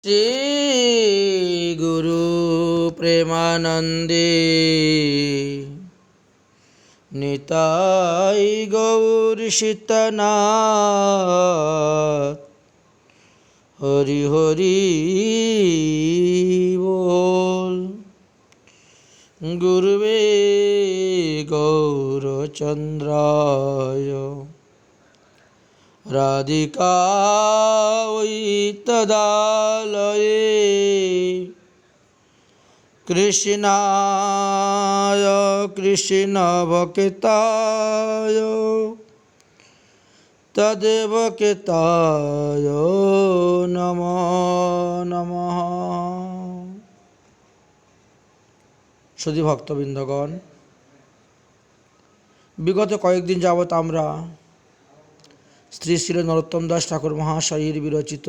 श्री गुरु प्रेमानंदे निताई गौर शीतनाथ हरि हरि बोल। गुरुवे गौरचंद्राय राधिकायै तदालये कृष्णाय कृष्णभक्ताय तदेवकेताय नमो नमः। सुधी भक्तबृंदगण, विगत कয়েকদিন যাবৎ আমরা শ্রী শ্রী নরোত্তম দাস ঠাকুর মহাশয়ের বিরচিত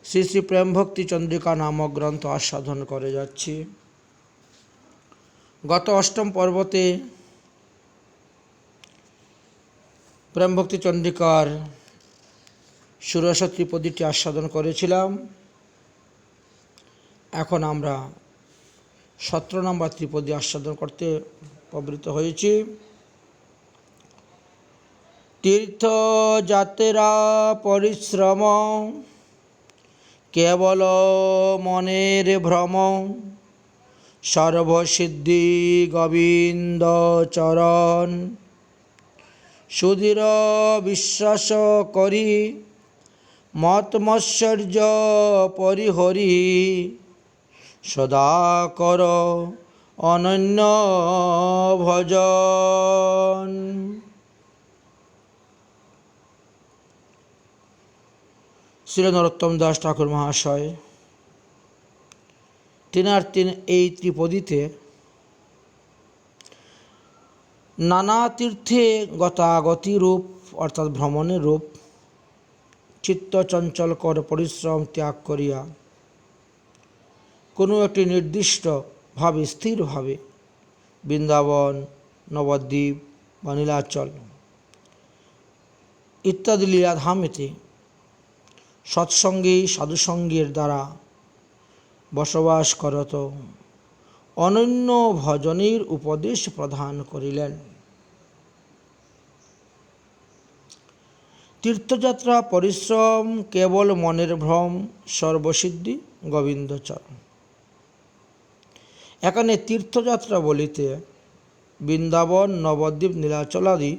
শ্রী শ্রী প্রেম ভক্তি চন্দ্রিকা নামক গ্রন্থ আস্বাদন করে যাচ্ছি। গত অষ্টম পর্বতে প্রেম ভক্তি চন্দ্রিকার ষোড়শ ত্রিপদীটি আস্বাদন করেছিলাম। এখন আমরা 17 নম্বর ত্রিপদী আস্বাদন করতে প্রবৃত্ত হয়েছি। तीर्थयात्रा परिश्रम केवल मनेर भ्रम सर्वसिद्धि गोविंद चरण सुधीर विश्वास करी मतमश्चर्य परिहरी सदा कर अनन्य भजन। শ্রী নরোত্তম দাস ঠাকুর মহাশয় এই ত্রিপদীতে নানা তীর্থে গতাগতি রূপ অর্থাৎ ভ্রমণের রূপ চিত্ত চঞ্চল কর পরিশ্রম ত্যাগ করিয়া কোনো একটি নির্দিষ্টভাবে স্থিরভাবে বৃন্দাবন, নবদ্বীপ বা নীলাচল ইত্যাদি লীলাধামেতে সৎসঙ্গী সাধুসঙ্গের দ্বারা বসবাস করত অনন্য ভজনের উপদেশ প্রদান করিলেন। তীর্থযাত্রা পরিশ্রম কেবল মনের ভ্রম সর্বসিদ্ধি গোবিন্দচরণ। এখানে তীর্থযাত্রা বলিতে বৃন্দাবন, নবদ্বীপ, নীলাচলাদি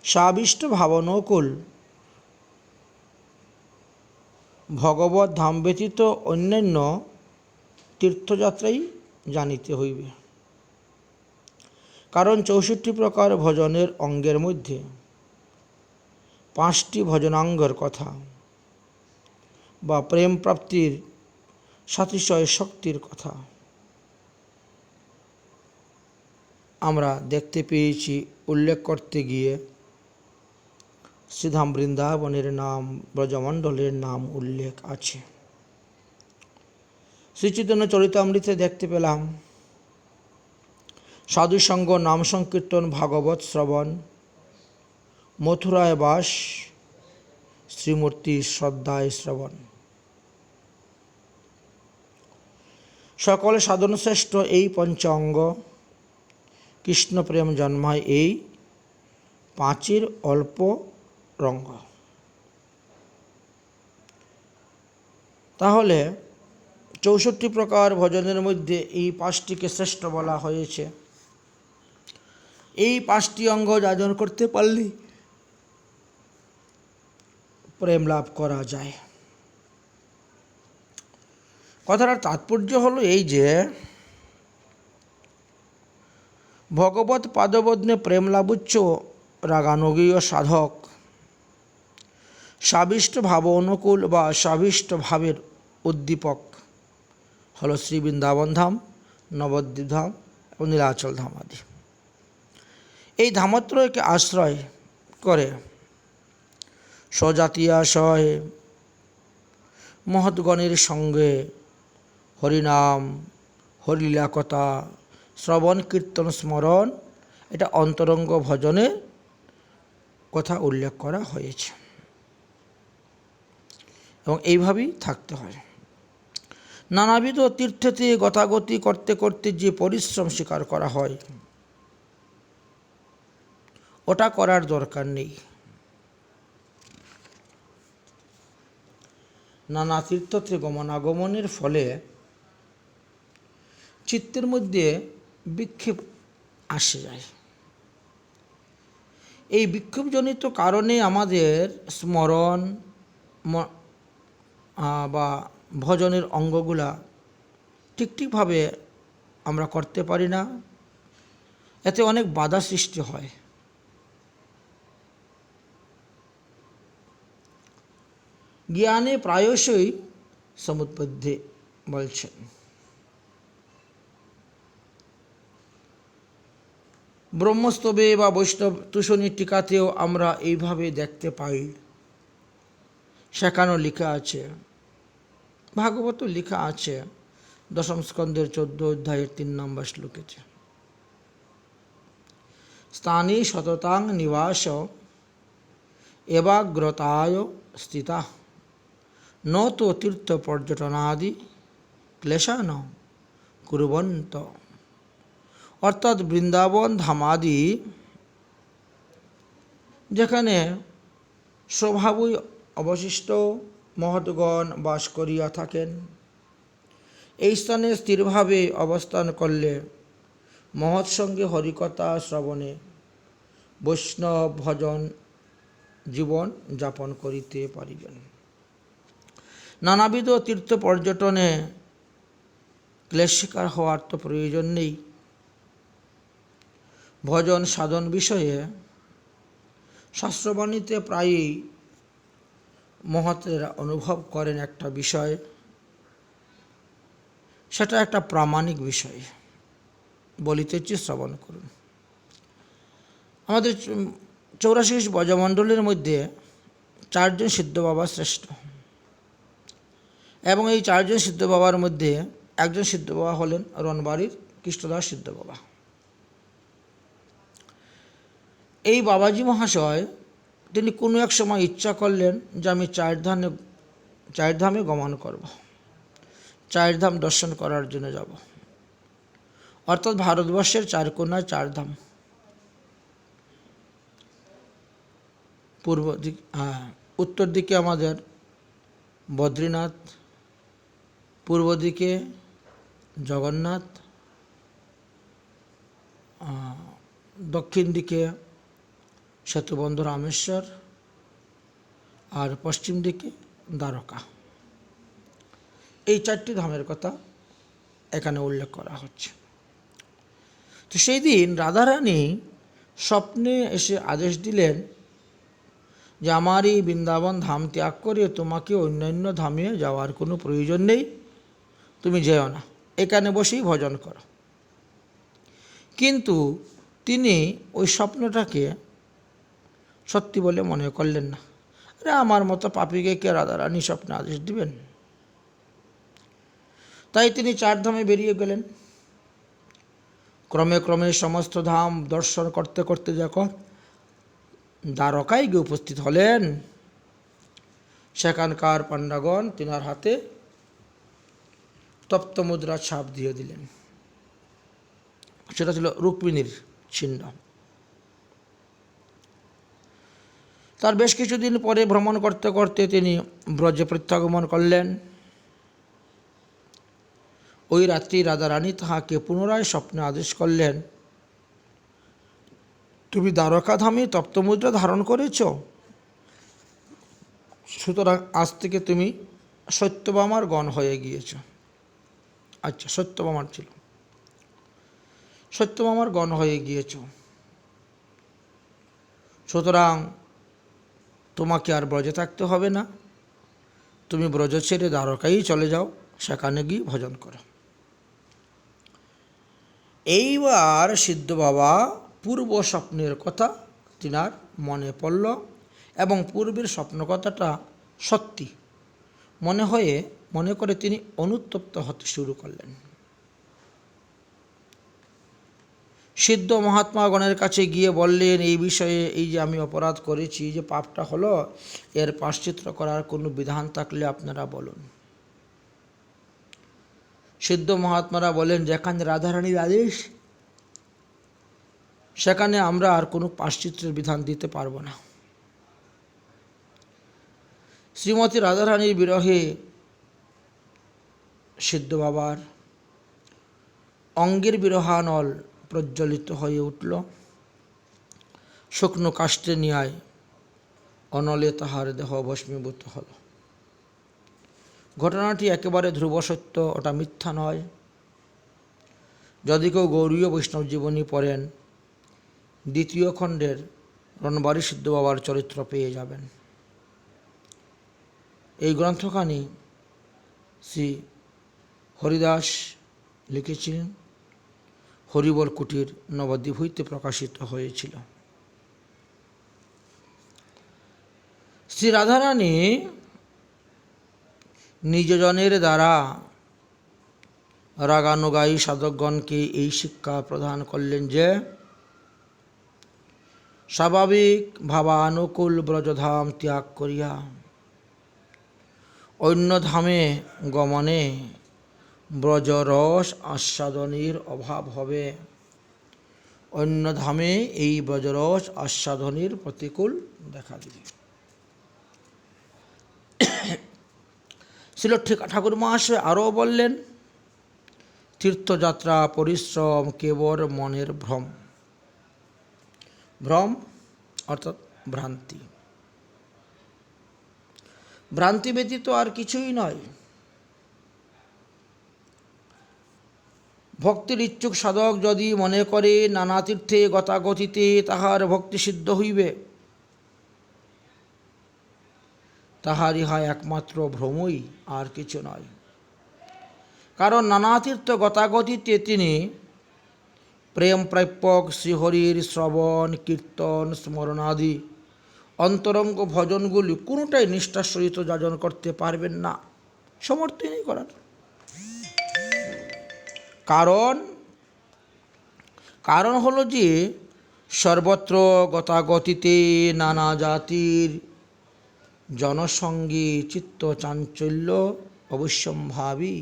সাবিষ্ট ভাবনকুল ভগবত ধাম ব্যতীত অন্যান্য তীর্থযাত্রাই জানিতে হইবে। কারণ 64 প্রকার ভজনের অঙ্গের মধ্যে 5টি ভজনাঙ্গের কথা বা প্রেম প্রাপ্তির সাতিশয় শক্তির কথা আমরা দেখতে পেয়েছি। উল্লেখ করতে গিয়ে শ্রীধাম বৃন্দাবনের নাম, ব্রজমণ্ডলের নাম উল্লেখ আছে। শ্রীচৈতন্য চরিতামৃতে দেখতে পেলাম সাধুসঙ্গ, নাম সংকীর্তন, ভাগবত শ্রবণ, মথুরায় বাস, শ্রীমূর্তি শ্রদ্ধায় শ্রবণ। সকল সাধন শ্রেষ্ঠ এই পঞ্চ অঙ্গ, কৃষ্ণ প্রেম জন্মায় এই 5-এর অল্প রঙ্গ। তাহলে 64 প্রকার ভজনের মধ্যে এই 5টিকে শ্রেষ্ঠ বলা হয়েছে। এই 5টি অঙ্গ যাজন করতে পারলে প্রেম লাভ করা যায়। কথাটার তাৎপর্য হলো এই যে ভগবত পাদপদ্মে প্রেম লাভুচ্চ রাগানুগীয় সাধক সাবিষ্ট ভাব অনুকূল বা সাবিষ্ট ভাবের উদ্দীপক হলো শ্রী বৃন্দাবন ধাম, নবদ্বীপ ধাম এবং নীলাচল ধাম আদি। এই ধামত্রয়কে আশ্রয় করে স্বজাতীয়াশয় মহৎগণের সঙ্গে হরিনাম, হরিলীলা কথা, শ্রবণ কীর্তন স্মরণ, এটা অন্তরঙ্গ ভজনের কথা উল্লেখ করা হয়েছে। এবং এইভাবেই থাকতে হয়। নানাবিধ তীর্থেতে গতাগতি করতে করতে যে পরিশ্রম স্বীকার করা হয়, ওটা করার দরকার নেই। নানা তীর্থতে গমনাগমনের ফলে চিত্তের মধ্যে বিক্ষেপ আসে যায়। এই বিক্ষোভজনিত কারণে আমাদের স্মরণ বা ভজনের অঙ্গগুলা ঠিকভাবে আমরা করতে পারি না, এতে অনেক বাধা সৃষ্টি হয়। জ্ঞানে প্রায়শই সমুৎপদ্যে বলছেন। ব্রহ্মস্তবে বা বৈষ্ণব তুষণী টিকাতেও আমরা এইভাবে দেখতে পাই। সেখানেও লেখা আছে, ভাগবত লেখা আছে 10ম স্কন্ধের 14 অধ্যায়ের 3 নম্বর শ্লোকেতে, স্থানে সততাং নিবাস এবাগ্রতায় স্থিতা ন তো তীর্থ পর্যটনাদি ক্লেশান কুর্বন্ত। অর্থাৎ বৃন্দাবন ধামাদি যেখানে স্বভাবই অবশিষ্ট মহৎগণ বাস করিয়া থাকেন, এই স্থানে স্থিরভাবে অবস্থান করলে মহৎ সঙ্গে হরিকথা শ্রবণে বৈষ্ণব ভজন জীবন যাপন করিতে পারিবেন। নানাবিধ তীর্থ পর্যটনে ক্লেশ শিকার হওয়ার তো প্রয়োজন নেই। ভজন সাধন বিষয়ে শাস্ত্রবাণীতে প্রায়ই মহতেরা অনুভব করেন একটা বিষয়, সেটা একটা প্রামাণিক বিষয়। বলিতেছি, শ্রবণ করুন। আমাদের 84 ব্রজমণ্ডলের মধ্যে 4 জন সিদ্ধ বাবা শ্রেষ্ঠ, এবং এই 4 জন সিদ্ধ বাবার মধ্যে একজন সিদ্ধ বাবা হলেন রণবাড়ির কৃষ্ণদাস সিদ্ধ বাবা। এই বাবাজি মহাশয় তিনি কোনো এক সময় ইচ্ছা করলেন যে আমি 4 ধামে গমন করব, 4 ধাম দর্শন করার জন্য যাব। অর্থাৎ ভারতবর্ষের 4 কোণায় 4 ধাম। উত্তর দিকে আমাদের বদ্রীনাথ, পূর্ব দিকে জগন্নাথ, দক্ষিণ দিকে সেতুবন্ধ রামেশ্বর, আর পশ্চিম দিকে দ্বারকা। এই 4টি ধামের কথা এখানে উল্লেখ করা হচ্ছে। তো সেই দিন রাধারানী স্বপ্নে এসে আদেশ দিলেন যে আমার এই বৃন্দাবন ধাম ত্যাগ করে তোমাকে অন্যান্য ধামে যাওয়ার কোনো প্রয়োজন নেই, তুমি যেও না, এখানে বসেই ভজন করো। কিন্তু তিনি ওই স্বপ্নটাকে সত্যি বলে মনে করলেন না। আরে আমার মতো পাপীকে কে রাধারানী স্বপ্নে আদেশ দিবেন? তাই তিনি 4 ধামে বেরিয়ে গেলেন। ক্রমে ক্রমে সমস্ত ধাম দর্শন করতে করতে যখন দ্বারকায় গিয়ে উপস্থিত হলেন, সেখানকার পাণ্ডাগণ তিনার হাতে তপ্ত মুদ্রা ছাপ দিয়ে দিলেন। সেটা ছিল রুক্মিণীর চিহ্ন। তার বেশ কিছুদিন পরে ভ্রমণ করতে করতে তিনি ব্রজে প্রত্যাগমন করলেন। ওই রাত্রি রাধারানী তাহাকে পুনরায় স্বপ্নে আদেশ করলেন, তুমি দ্বারকাধামে তপ্তমুদ্রা ধারণ করেছ, সুতরাং আজ থেকে তুমি সত্যভামার গণ হয়ে গিয়েছ। আচ্ছা, সত্যভামার ছিল, সত্যভামার গণ হয়ে গিয়েছ, সুতরাং তোমাকে আর ব্রজে থাকতে হবে না, তুমি ব্রজ ছেড়ে দ্বারকায় চলে যাও, সেখানে গিয়ে ভজন করো। এইবার সিদ্ধ বাবা পূর্ব স্বপ্নের কথা তিনার মনে পড়ল, এবং পূর্বের স্বপ্ন কথাটা সত্যি মনে করে তিনি অনুতপ্ত হতে শুরু করলেন। সিদ্ধ মহাত্মাগণের কাছে গিয়ে বললেন, এই বিষয়ে এই যে আমি অপরাধ করেছি, যে পাপটা হলো, এর প্রায়শ্চিত্ত করার কোনো বিধান থাকলে আপনারা বলুন। সিদ্ধ মহাত্মারা বলেন, যেখানে রাধারানীর আদেশ সেখানে আমরা আর কোনো প্রায়শ্চিত্তের বিধান দিতে পারবো না। শ্রীমতী রাধারানীর বিরহে সিদ্ধ বাবার অঙ্গের বিরহানল প্রজ্বলিত হয়ে উঠল। শুকনো কাষ্ঠে ন্যায় অনলে তাহার দেহ ভস্মীভূত হল। ঘটনাটি একেবারে ধ্রুব সত্য, ওটা মিথ্যা নয়। যদি কেউ গৌড়ীয় বৈষ্ণব জীবনী পড়েন, দ্বিতীয় খণ্ডের রণবারী সিদ্ধ বাবার চরিত্র পেয়ে যাবেন। এই গ্রন্থখানি শ্রী হরিদাস লিখেছিলেন, হরিবর কুটির নবদ্বীপ হইতে প্রকাশিত হয়েছিল। শ্রী রাধারানী নিজজনের দ্বারা রাগানুগায়ী সাধকগণকে এই শিক্ষা প্রদান করলেন যে স্বাভাবিক ভাবানুকূল ব্রজধাম ত্যাগ করিয়া অন্য ধামে গমনে ব্রজরস আস্বাদনের অভাব হবে। অন্য ধামে এই ব্রজরস আস্বাদনের প্রতিকূল দেখা দিবে। শ্রীল ঠাকুর মহাশয় আরও বললেন, তীর্থযাত্রা পরিশ্রম কেবল মনের ভ্রম। ভ্রম অর্থাৎ ভ্রান্তি। ভ্রান্তি ব্যতীত আর কিছুই নয়। ভক্তির ইচ্ছুক সাধক যদি মনে করে নানা তীর্থে গতাগতিতে তাহার ভক্তি সিদ্ধ হইবে, তাহার ইহা একমাত্র ভ্রমই, আর কিছু নয়। কারণ নানা তীর্থ গতাগতিতে তিনি প্রেম প্রাপ্যক শ্রীহরির শ্রবণ কীর্তন স্মরণাদি অন্তরঙ্গ ভজনগুলি কোনোটাই নিষ্ঠার সহিত যাজন করতে পারবেন না, সমর্থই নেই করার। কারণ হলো যে সর্বত্র গতাগতিতে নানা জাতির জনসঙ্গী চিত্ত চাঞ্চল্য অবশ্যম্ভাবী।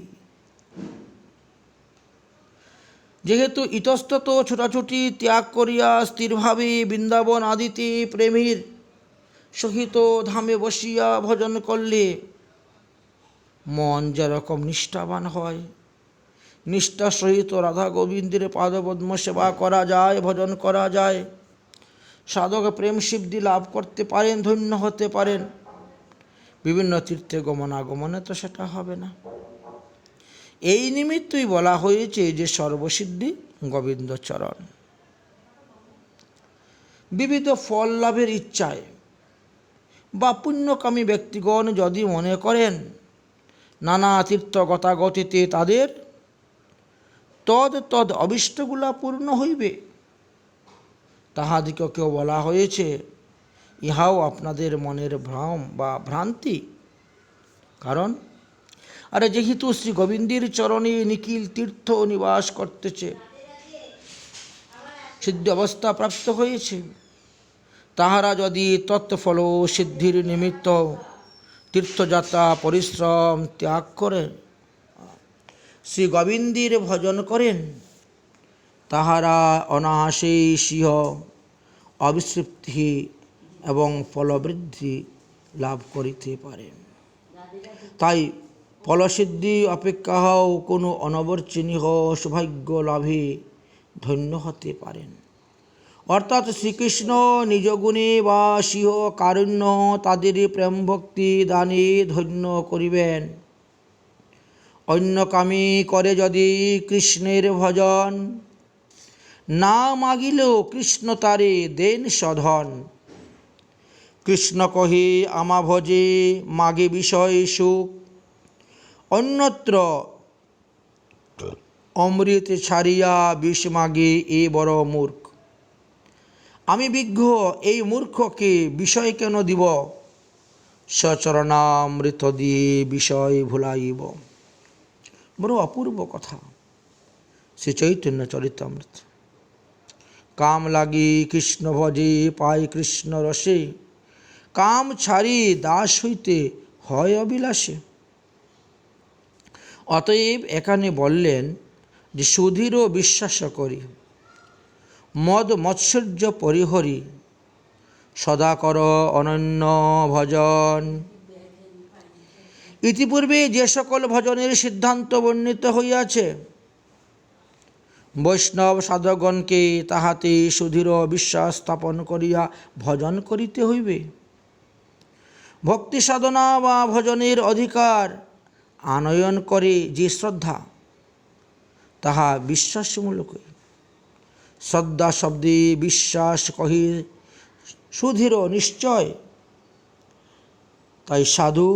যেহেতু ইতস্তত ছোটাছুটি ত্যাগ করিয়া স্থিরভাবে বৃন্দাবন আদিতে প্রেমীর সহিত ধামে বসিয়া ভজন করলে মন যেরকম নিষ্ঠাবান হয়, নিষ্ঠার সহিত রাধা গোবিন্দের পাদপদ্ম সেবা করা যায়, ভজন করা যায়, সাধক প্রেম সিদ্ধি লাভ করতে পারেন, ধন্য হতে পারেন। বিভিন্ন তীর্থে গমনাগমনে তো সেটা হবে না। এই নিমিত্তই বলা হয়েছে যে সর্বসিদ্ধি গোবিন্দচরণ। বিবিধ ফল লাভের ইচ্ছায় বা পুণ্যকামী ব্যক্তিগণ যদি মনে করেন নানা তীর্থ গতাগতিতে তাদের তদ অভীষ্টগুলা পূর্ণ হইবে, তাহাদিগকেও বলা হয়েছে ইহাও আপনাদের মনের ভ্রম বা ভ্রান্তি। কারণ যেহেতু শ্রী গোবিন্দের চরণে নিখিল তীর্থ নিবাস করতেছে, সিদ্ধ অবস্থা প্রাপ্ত হয়েছে, তাহারা যদি তৎফল সিদ্ধির নিমিত্ত তীর্থযাত্রা পরিশ্রম ত্যাগ করে শ্রী গোবিন্দের ভজন করেন, তাহারা অনায়াসেই সিংহ অবিতৃপ্তি এবং ফলবৃদ্ধি লাভ করিতে পারেন। তাই ফলসিদ্ধি অপেক্ষাও কোনো অনবর্চনীয় সৌভাগ্য লাভে ধন্য হতে পারেন। অর্থাৎ শ্রীকৃষ্ণ নিজ গুণে বা সিংহ কারুণ্য তাদের প্রেম ভক্তি দানে ধন্য করিবেন। অন্যকামী করে যদি কৃষ্ণের ভজন, না মাগিলেও কৃষ্ণ তারে দেন সধন। কৃষ্ণ কহে আমা ভজে মাগে বিষয় সুখ, অন্যত্র অমৃত ছাড়িয়া বিষ মাগে এ বড় মূর্খ। আমি বিজ্ঞ এই মূর্খকে বিষয় কেন দিব, সচরণামৃত দিয়ে বিষয় ভুলাইব। বড় অপূর্ব কথা শ্রী চৈতন্য চরিতামৃত। কাম লাগি কৃষ্ণ ভজে পাই কৃষ্ণ রসে, কাম ছাড়ি দাস হইতে হয় অবিলাসে। অতএব এখানে বললেন যে সুধীর বিশ্বাস করি, মদ মৎসর্য পরিহরি, সদা কর অনন্য ভজন। ইতিপূর্বে যে সকল ভজনের সিদ্ধান্ত বর্ণিত হইয়াছে, বৈষ্ণব সাধকগণকে তাহাতে সুদৃঢ় বিশ্বাস স্থাপন করিয়া ভজন করিতে হইবে। ভক্তি সাধনা বা ভজনের অধিকার আনয়ন করে যে শ্রদ্ধা, তাহা বিশ্বাসমূলকই। শ্রদ্ধা শব্দে বিশ্বাস কহি সুদৃঢ় নিশ্চয়। তাই সাধু,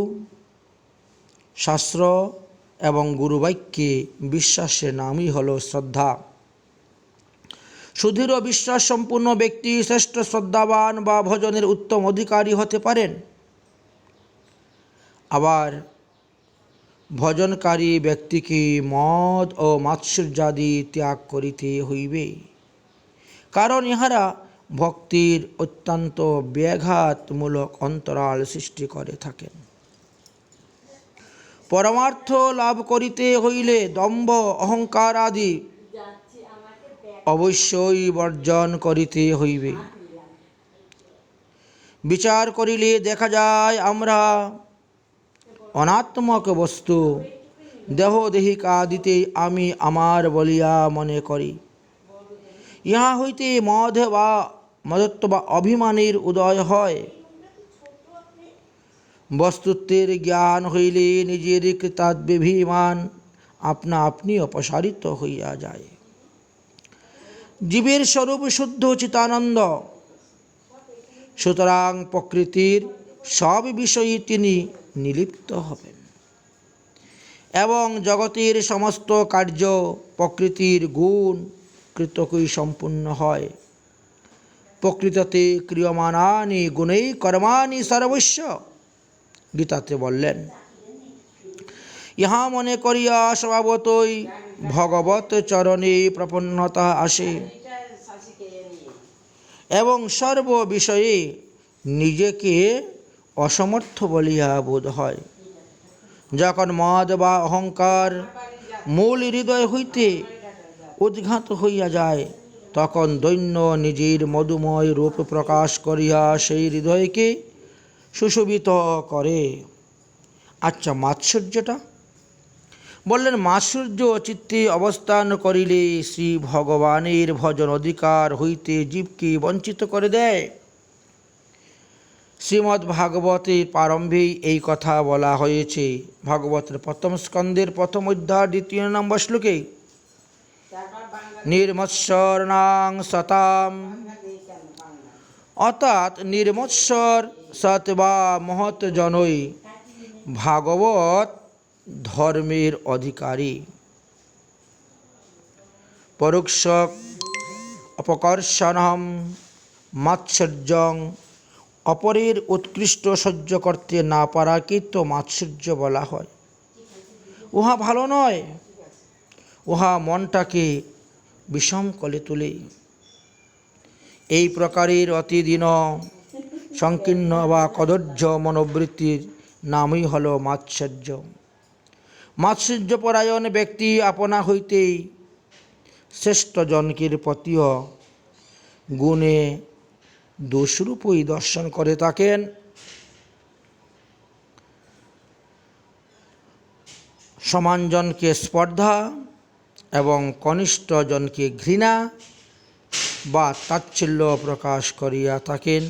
শাস্ত্র এবং গুরুবাক্যে বিশ্বাসের নামই হল শ্রদ্ধা। সুদৃঢ় বিশ্বাস সম্পূর্ণ ব্যক্তি শ্রেষ্ঠ শ্রদ্ধাবান বা ভজনের উত্তম অধিকারী হতে পারেন। আবার ভজনকারী ব্যক্তিকে মদ ও মাৎসর্যাদি ত্যাগ করিতে হইবে, কারণ ইহারা ভক্তির অত্যন্ত ব্যাঘাতমূলক অন্তরাল সৃষ্টি করে থাকেন। পরমার্থ লাভ করিতে হইলে দম্ভ অহংকার আদি অবশ্যই বর্জন করিতে হইবে। বিচার করিলে দেখা যায় আমরা অনাত্মক বস্তু দেহ দেহিকাদিতে আমি আমার বলিয়া মনে করি। ইহা হইতে মদ বা মদত্ব বা অভিমানের উদয় হয়। বস্তুত্বের জ্ঞান হইলে নিজের কৃতাত্মাভিমান আপনা আপনি অপসারিত হইয়া যায়। জীবের স্বরূপ শুদ্ধ চিতানন্দ, সুতরাং প্রকৃতির সব বিষয়ে তিনি নিলিপ্ত হবেন এবং জগতের সমস্ত কার্য প্রকৃতির গুণ কৃতকই সম্পূর্ণ হয়। প্রকৃততে ক্রিয়মানানি গুণেই কর্মাণি সর্বস্ব, গীতাতে বললেন। ইহা মনে করিয়া স্বভাবতই ভগবত চরণে প্রপন্নতা আসে এবং সর্ব বিষয়ে নিজেকে অসমর্থ বলিয়া বোধ হয়। যখন মদ বা অহংকার মূল হৃদয় হইতে উদ্ঘাত হইয়া যায়, তখন দৈন্য নিজের মধুময় রূপ প্রকাশ করিয়া সেই হৃদয়কে সুশোভিত করে। আচ্ছা, মাৎসর্যটা বললেন, মাৎসর্য চিত্তে অবস্থান করিলে শ্রী ভগবানের ভজন অধিকার হইতে জীবকে বঞ্চিত করে দেয়। শ্রীমদ্ ভাগবতের প্রারম্ভেই এই কথা বলা হয়েছে। ভাগবতের প্রথম স্কন্ধের প্রথম অধ্যায় 2 নম্বর শ্লোকে, নির্মৎসরণাং সতাম, অর্থাৎ নির্মৎসর সৎ বা মহৎ জনই ভাগবত ধর্মের অধিকারী। পরোক্ষ অপকর্ষণম মাৎসর্যং, অপরের উৎকৃষ্ট সহ্য করতে না পারাকে তো মাৎসর্য বলা হয়। উহা ভালো নয়, উহা মনটাকে বিষম করে তোলে। এই প্রকারের অতিদীন সংকীর্ণ বা কদর্য মনোবৃত্তির নামই হল মাৎসর্য। মাৎসর্যপরায়ণ ব্যক্তি আপনা হইতেই শ্রেষ্ঠ জনকের প্রতিও গুণে দোষরূপই দর্শন করে থাকেন। সমান জনকে স্পর্ধা এবং কনিষ্ঠ জনকে ঘৃণা বা তাচ্ছিল্য প্রকাশ করিয়া থাকেন,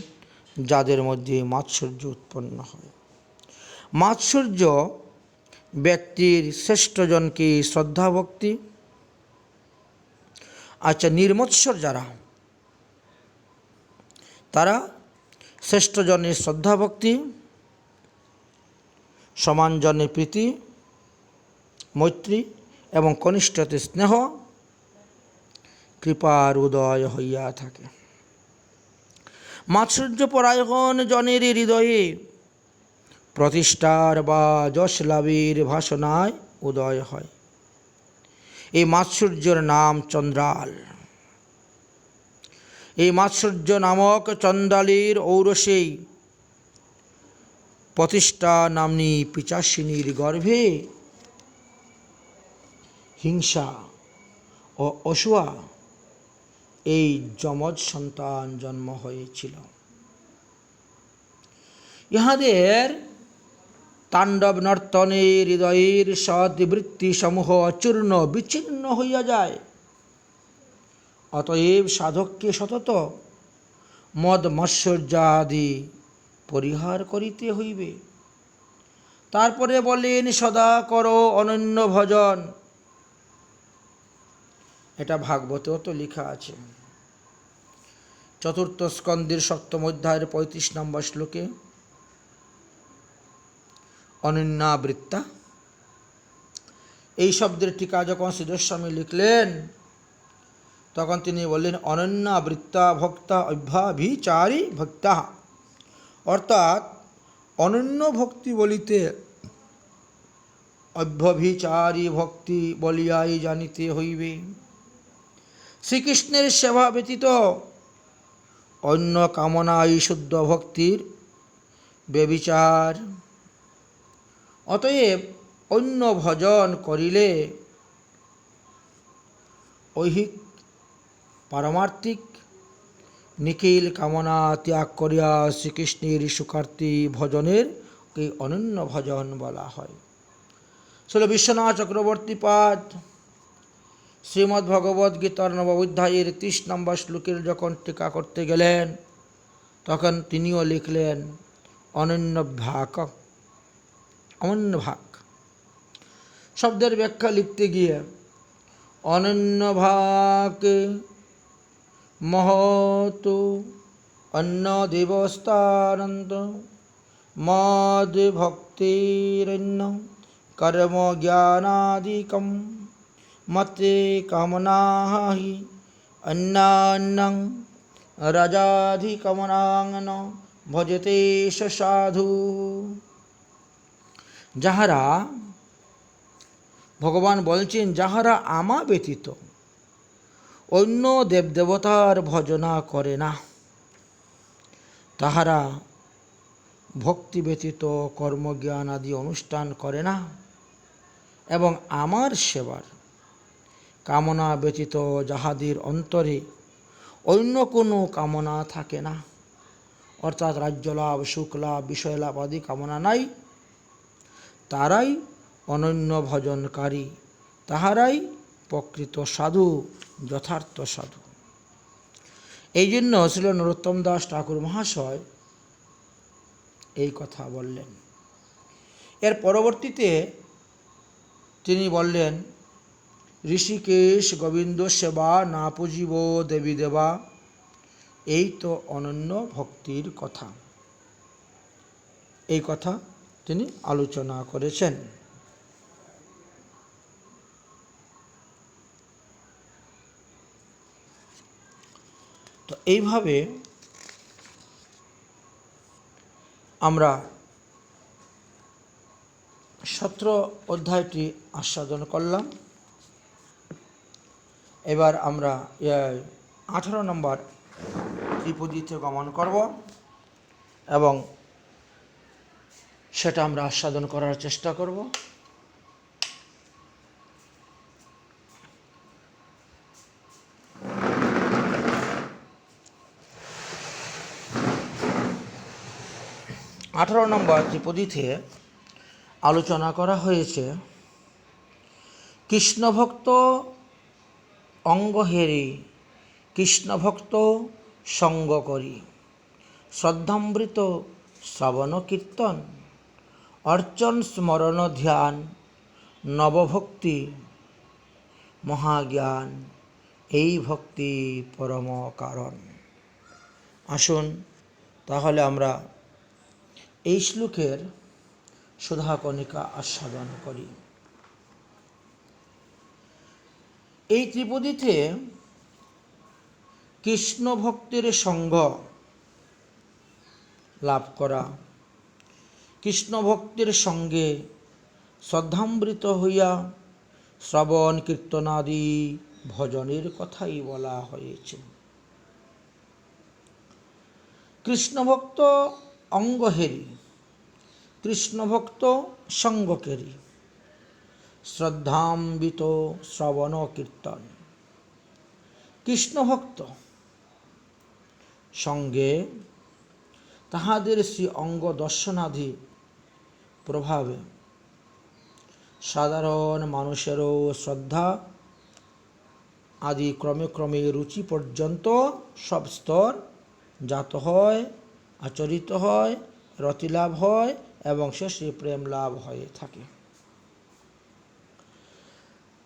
যাদের মধ্যে মাৎসর্য উৎপন্ন হয়। মাৎসর্য ব্যক্তির শ্রেষ্ঠজনকে শ্রদ্ধা ভক্তি। আচ্ছা, নির্মৎসর যারা, তারা শ্রেষ্ঠজনের শ্রদ্ধা ভক্তি, সমানজনের প্রীতি মৈত্রী এবং কনিষ্ঠতে স্নেহ কৃপার উদয় হইয়া থাকে। মাৎসর্যপরায়ণ জনের হৃদয়ে প্রতিষ্ঠার বা যশ লাভের ভাসনায় উদয় হয়। এই মাৎসর্যের নাম চন্দ্রাল। এই মাৎসর্য নামক চণ্ডালীর ঔরসেই প্রতিষ্ঠা নাম্নী পিচাসিনীর গর্ভে হিংসা ও অসূয়া এই যমজ সন্তান জন্ম হয়েছিল। ইহাদের তাণ্ডব নর্তনে হৃদয়ের সদ্বৃত্তি সমূহ অচূর্ণ বিচ্ছিন্ন হইয়া যায়। অতএব সাধককে সতত মদ মাৎসর্যাদি পরিহার করিতে হইবে। তারপরে বলেন সদা করো অনন্য ভজন। এটা ভাগবতেও তো লেখা আছে, চতুর্থ স্কন্দের 7ম অধ্যায়ের 35 নম্বর শ্লোকে অনন্যাবৃত্তা। এই শব্দের টিকা যখন সিদ্ধস্বামী লিখলেন তখন তিনি বললেন অনন্যাবৃত্তা ভক্তা অভ্যাভিচারী ভক্তা, অর্থাৎ অনন্য ভক্তি বলিতে অভ্যভিচারী ভক্তি বলিয়াই জানিতে হইবে। শ্রীকৃষ্ণের সেবা ব্যতীত অন্য কামনাই শুদ্ধ ভক্তির ব্যভিচার। অতএব অন্য ভজন করিলে ঐহিক পারমার্থিক নিখিল কামনা ত্যাগ করিয়া শ্রীকৃষ্ণের সুকার্তি ভজনের এই অনন্য ভজন বলা হয়। ছিল বিশ্বনাথ চক্রবর্তী পাদ শ্রীমদ্ ভগবদ্ গীতার 9ম অধ্যায়ের 30 নম্বর শ্লোকের যখন টিকা করতে গেলেন তখন তিনিও লিখলেন অনন্যভাক। অনন্যভাক শব্দের ব্যাখ্যা লিখতে গিয়ে অনন্যভাক মহৎ অন্য দেবস্থানন্ত মদ ভক্তিরন্য কর্ম জ্ঞানাদিকম মতে কামনাহি অন্যান্যং রাজাধিকমনাং ভজতে সাধু। যাহারা, ভগবান বলছেন, যাহারা আমা ব্যতীত অন্য দেবদেবতার ভজনা করে না, তাহারা ভক্তি ব্যতীত কর্মজ্ঞান আদি অনুষ্ঠান করে না এবং আমার সেবার কামনা ব্যতীত যাহাদের অন্তরে অন্য কোনো কামনা থাকে না, অর্থাৎ রাজ্যলাভ সুখলাভ বিষয়লাভ আদি কামনা নাই, তারাই অনন্য ভজনকারী, তাহারাই প্রকৃত সাধু, যথার্থ সাধু। এই জন্য শ্রীল নরোত্তম দাস ঠাকুর মহাশয় এই কথা বললেন। এর পরবর্তীতে তিনি বললেন ঋষিকেশ গোবিন্দ সেবা না পুজিব দেবী দেবা, এই তো অনন্য ভক্তির কথা। এই কথা তিনি আলোচনা করেছেন। তো এইভাবে আমরা 17 অধ্যায়টি আস্বাদন করলাম। এবার আমরা 18 নম্বর ত্রিপদীতে গমন করব এবং সেটা আমরা আস্বাদন করার চেষ্টা করব। আঠারো নম্বর ত্রিপদীতে আলোচনা করা হয়েছে কৃষ্ণভক্ত অঙ্গ হেরি কৃষ্ণভক্ত সঙ্গ করি, শ্রদ্ধামৃত শ্রবণ কীর্তন অর্চন স্মরণ ধ্যান নবভক্তি মহাজ্ঞান, এই ভক্তি পরম কারণ। আসুন তাহলে আমরা এই শ্লোকের সুধাকণিকা আস্বাদন করি। এই ত্রিপদীতে কৃষ্ণ ভক্তের সঙ্গ লাভ করা, কৃষ্ণ ভক্তের সঙ্গে শ্রদ্ধামৃত হইয়া শ্রবণ কীর্তনাদি ভজনের কথাই বলা হয়েছে। কৃষ্ণভক্ত অঙ্গ হেরি, কৃষ্ণভক্ত সঙ্গ কেরি, শ্রদ্ধাম্বিত শ্রবণ কীর্তন। কৃষ্ণভক্ত সঙ্গে তাহাদের শ্রী অঙ্গ দর্শনাদি প্রভাবে সাধারণ মানুষেরও শ্রদ্ধা আদি ক্রমে ক্রমে রুচি পর্যন্ত সব স্তর জাত হয়, আচরিত হয়, রতিলাভ হয় এবং শেষে প্রেম লাভ হয়ে থাকে।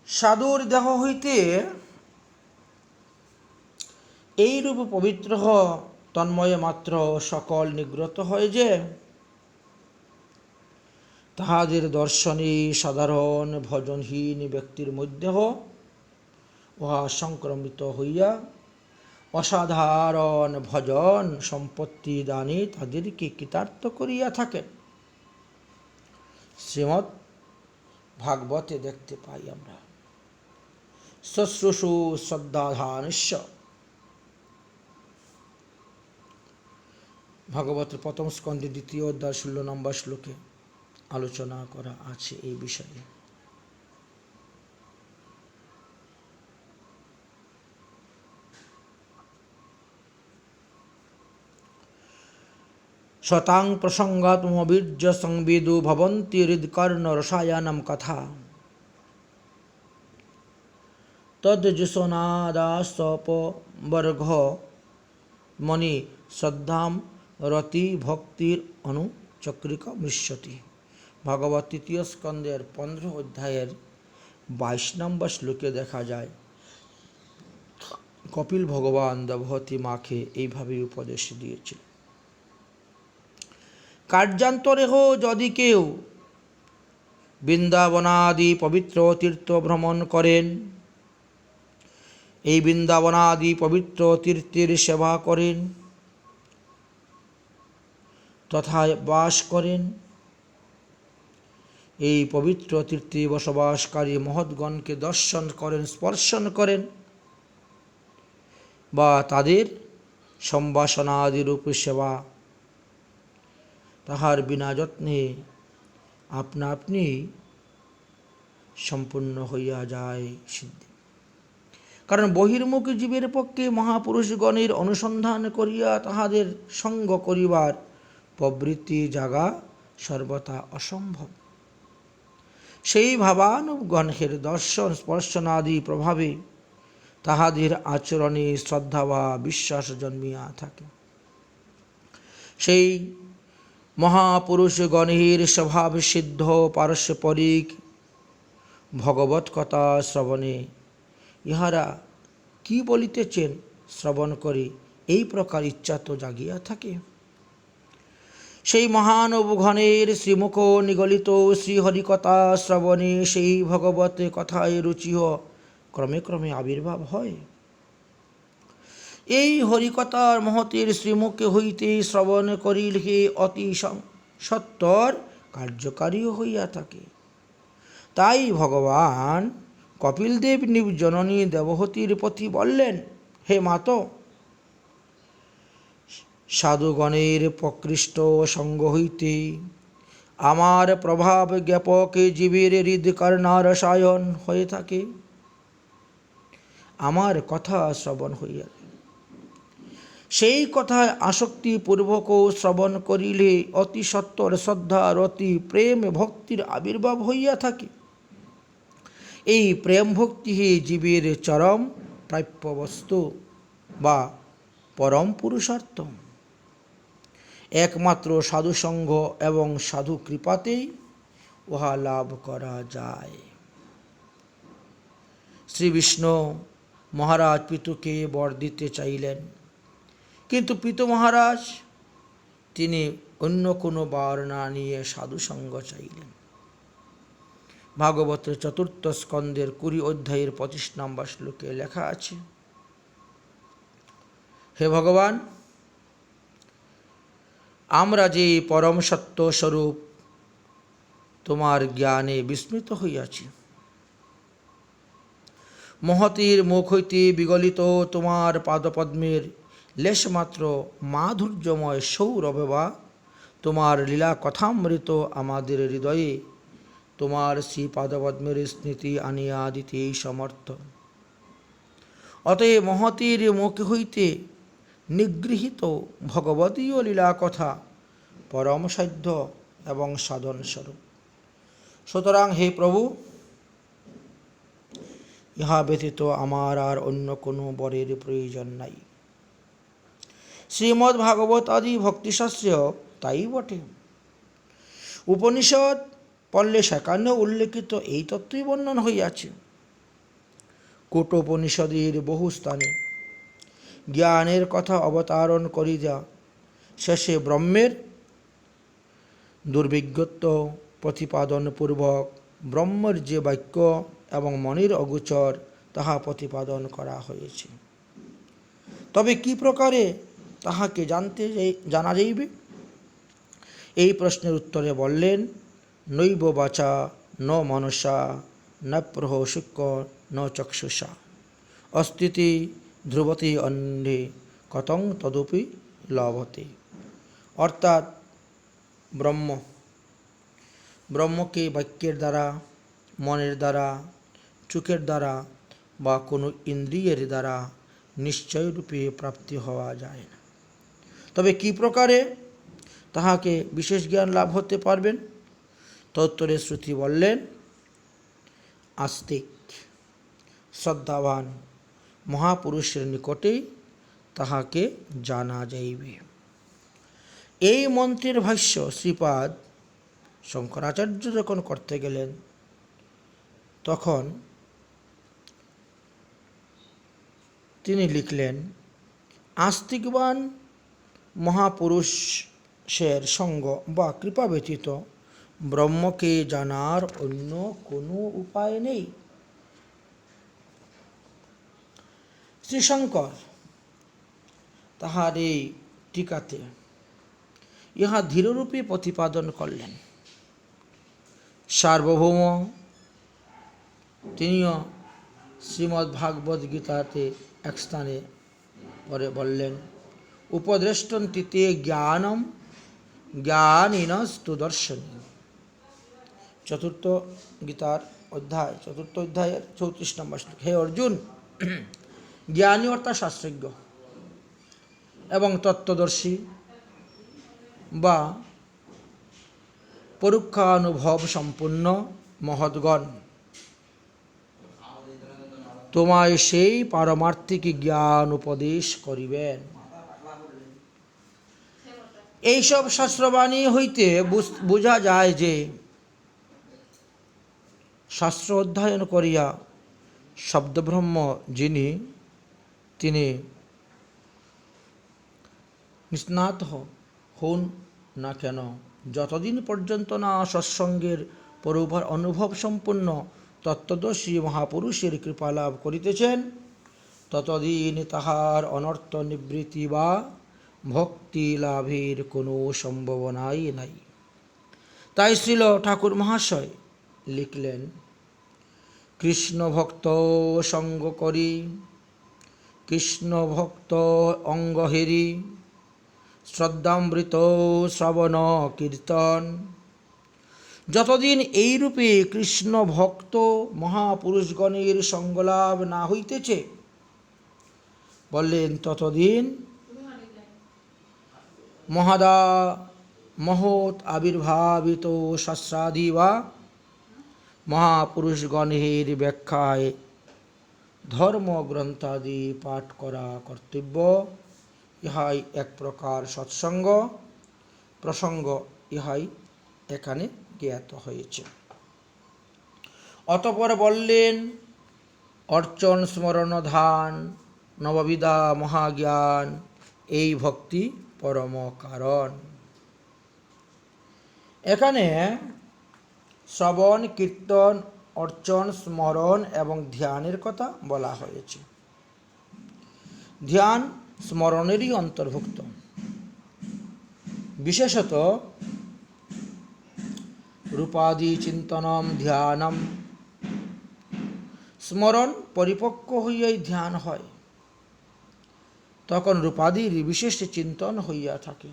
সাধুর দেহ হইতে এইরূপ পবিত্র তন্ময় মাত্র সকল নিগ্রত হয় যে তাহাদের দর্শনে সাধারণ ভজনহীন ব্যক্তির মধ্যেও উহা সংক্রমিত হইয়া অসাধারণ ভজন সম্পত্তি দানে তাদেরকে কৃতার্থ করিয়া থাকেন। শ্রীমদ্ ভাগবতে দেখতে পাই আমরা, শুশ্রূষু শ্রদ্ধাধানস্য। ভাগবতের প্রথম স্কন্ধে 2য় অধ্যায় 16 নম্বর শ্লোকে আলোচনা করা আছে এই বিষয়ে। শতাং প্রসঙ্গাত্মবীর্য সংবিদু ভবন্তি হৃদকর্ণ রসায়নম কথা তদ্যুষনাদাসপবর্ঘ মণি শ্রদ্ধাম রতি ভক্তির অনুচক্রিক মৃষ্যতি। ভাগবত 3য় স্কন্ধের 15 অধ্যায়ের 22 নম্বর শ্লোকে দেখা যায় কপিল ভগবান দেবহূতি মাকে এইভাবে উপদেশ দিয়েছিল। কার্যান্তরেহ যদি কেউ বৃন্দাবনাদি পবিত্র তীর্থ ভ্রমণ করেন, এই বৃন্দাবনাদি পবিত্র তীর্থের সেবা করেন তথা বাস করেন, এই পবিত্র তীর্থে বসবাসকারী মহৎগণকে দর্শন করেন, স্পর্শন করেন বা তাদের সম্ভাষণাদি রূপে সেবা, তাহার বিনা যত্নে আপনা আপনি সম্পূর্ণ হইয়া যায় সিদ্ধি। কারণ বহির্মুখী জীবের পক্ষে মহাপুরুষগণের অনুসন্ধান করিয়া তাহাদের সঙ্গ করিবার প্রবৃত্তি জাগা সর্বথা অসম্ভব। সেই ভাবানুগণের দর্শন স্পর্শনাদি প্রভাবে তাহাদের আচরণে শ্রদ্ধা বা বিশ্বাস জন্মিয়া থাকে। সেই মহাপুরুষগণের স্বভাব সিদ্ধ পারস্পরিক ভগবৎ কথা শ্রবণে ইহারা কি বলিতেছেন শ্রবণ করে এই প্রকার ইচ্ছা তো জাগিয়া থাকে। সেই মহানবগণের শ্রীমুখ নিগলিত শ্রীহরিকথা শ্রবণে সেই ভগবত কথায় রুচিও ক্রমে ক্রমে আবির্ভাব হয়। এই হরিকথার মহতের শ্রীমুখে হইতে শ্রবণ করিলে অতি সত্বর কার্যকারী হইয়া থাকে। তাই ভগবান কপিলদেব নিজ জননী দেবহূতির প্রতি বললেন, হে মাত, সাধুগণের প্রকৃষ্ট সঙ্গ হইতে আমার প্রভাব জ্ঞাপক জীবের হৃদকর্ণার রসায়ন হয়ে থাকে। আমার কথা শ্রবণ হইয়া সেই কথায় আসক্তিপূর্বক শ্রবণ করিলে অতি সত্বর শ্রদ্ধা রতি প্রেম ভক্তির আবির্ভাব হইয়া থাকে। এই প্রেম ভক্তি জীবের চরম প্রাপ্য বস্তু বা পরম পুরুষার্থ। একমাত্র সাধুসঙ্গ এবং সাধু কৃপাতেই উহা লাভ করা যায়। শ্রী বিষ্ণু মহারাজ পিতুকে বর দিতে চাইলেন, কিন্তু পিতু মহারাজ তিনি অন্য কোনো বর না নিয়ে সাধুসঙ্গ চাইলেন। ভাগবতের 4th স্কন্ধের 20 অধ্যায়ের 25 নম্বর শ্লোকে লেখা আছে, হে ভগবান, আমরা যে পরম সত্য স্বরূপ তোমার জ্ঞানে বিস্মৃত হইয়াছি। মহতির মুখ হইতে বিগলিত তোমার পাদপদ্মের লেশমাত্র মাধুর্যময় সৌরভে বা তোমার লীলা কথামৃত আমাদের হৃদয়ে তোমার শ্রীপাদপদ্মের স্মৃতি আনিয়া দিতে সমর্থ। অতএব মহতীর মুখ হইতে নিগৃহীত ভগবতীয় লীলা কথা পরম সাধ্য এবং সাধন স্বরূপ। সুতরাং হে প্রভু, ইহা ব্যতীত আমার আর অন্য কোনো বরের প্রয়োজন নাই। শ্রীমদ্ ভাগবত আদি ভক্তিশাস্ত্রেও তাই বটে। উপনিষদ পড়লে সেখানে উল্লেখিত এই তত্ত্বই বর্ণন হইয়াছে। কূটোপনিষদের বহু স্থানে জ্ঞানের কথা অবতারণ করিয়া শেষে ব্রহ্মের দুর্বিজ্ঞত্ব প্রতিপাদনপূর্বক ব্রহ্মের যে বাক্য এবং মনের অগোচর তাহা প্রতিপাদন করা হয়েছে। তবে কি প্রকারে তাহাকে জানা যাইবে? এই প্রশ্নের উত্তরে বললেন, নৈব বাচা ন মনসা ন প্রহসুক্য ন চক্ষুষা অস্থিতি ধ্রুবতী অন্ধে কতং তদপি লভতে। অর্থাৎ ব্রহ্মকে বাক্যের দ্বারা, মনের দ্বারা, চোখের দ্বারা বা কোনো ইন্দ্রিয়ের দ্বারা নিশ্চয়রূপে প্রাপ্তি হওয়া যায় না। তবে কি প্রকারে তাহাকে বিশেষ জ্ঞান লাভ হতে পারবেন? তত্ত্বরে শ্রুতি বললেন, আস্তিক শ্রদ্ধাবান মহাপুরুষের নিকটেই তাহাকে জানা যাইবে। এই মন্ত্রের ভাষ্য শ্রীপাদ শঙ্করাচার্য যখন করতে গেলেন, তখন তিনি লিখলেন, আস্তিকবান মহাপুরুষের সঙ্গ বা কৃপা ব্যতীত ব্রহ্মকে জানার অন্য কোনো উপায় নেই। শ্রীশঙ্কর তাহার এই টিকাতে ইহা ধীররূপে প্রতিপাদন করলেন। সার্বভৌম তিনিও শ্রীমদ্ ভাগবত গীতাতে এক স্থানে পরে বললেন, উপদ্রষ্টন্তিতে জ্ঞানম জ্ঞানিনস্তু দর্শনী। চতুর্থ গীতার চতুর্থ অধ্যায়ের 34 নম্বর শ্লোক। হে অর্জুন, জ্ঞানী অর্থাৎ শাস্ত্রজ্ঞ এবং তত্ত্বদর্শী বা পরোক্ষানুভব সম্পন্ন মহৎগণ তোমায় সেই পারমার্থিক জ্ঞান উপদেশ করিবেন। এইসব শাস্ত্রবাণী হইতে বোঝা যায় যে শাস্ত্র অধ্যয়ন করিয়া শব্দব্রহ্ম যিনি, তিনি নিষ্ণাত হন না কেন, যতদিন পর্যন্ত না সৎসঙ্গের পরোভার অনুভব সম্পন্ন তত্ত্বদর্শী মহাপুরুষের কৃপা লাভ করিতেছেন, ততদিন তাহার অনর্থ নিবৃত্তি বা ভক্তি লাভের কোনো সম্ভাবনাই নাই। তাই শ্রীল ঠাকুর মহাশয় লিখলেন, কৃষ্ণ ভক্ত সঙ্গ করি, কৃষ্ণ ভক্ত অঙ্গ হেরি, শ্রদ্ধামৃত শ্রবণ কীর্তন। যতদিন এইরূপে কৃষ্ণ ভক্ত মহাপুরুষগণের সঙ্গলাভ না হইতেছে, বললেন, ততদিন মহৎ আবির্ভাবিত শাস্ত্রাদি বা মহাপুরুষগণের ব্যাখ্যায় ধর্মগ্রন্থাদি পাঠ করা কর্তব্য। ইহাই এক প্রকার সৎসঙ্গ প্রসঙ্গ, ইহাই এখানে জ্ঞাত হয়েছে। অতঃপর বললেন, অর্চন স্মরণ ধ্যান নববিধা মহাজ্ঞান, এই ভক্তি পরম কারণ। এখানে শ্রবণ, কীর্তন, অর্চন, স্মরণ এবং ধ্যানের কথা বলা হয়েছে। ধ্যান স্মরণেরই অন্তর্ভুক্ত। বিশেষত রূপাদি চিন্তনম ধ্যানম, স্মরণ পরিপক্ক হইয়াই ধ্যান হয়। তখন রূপাদির বিশেষ চিন্তন হইয়া থাকে।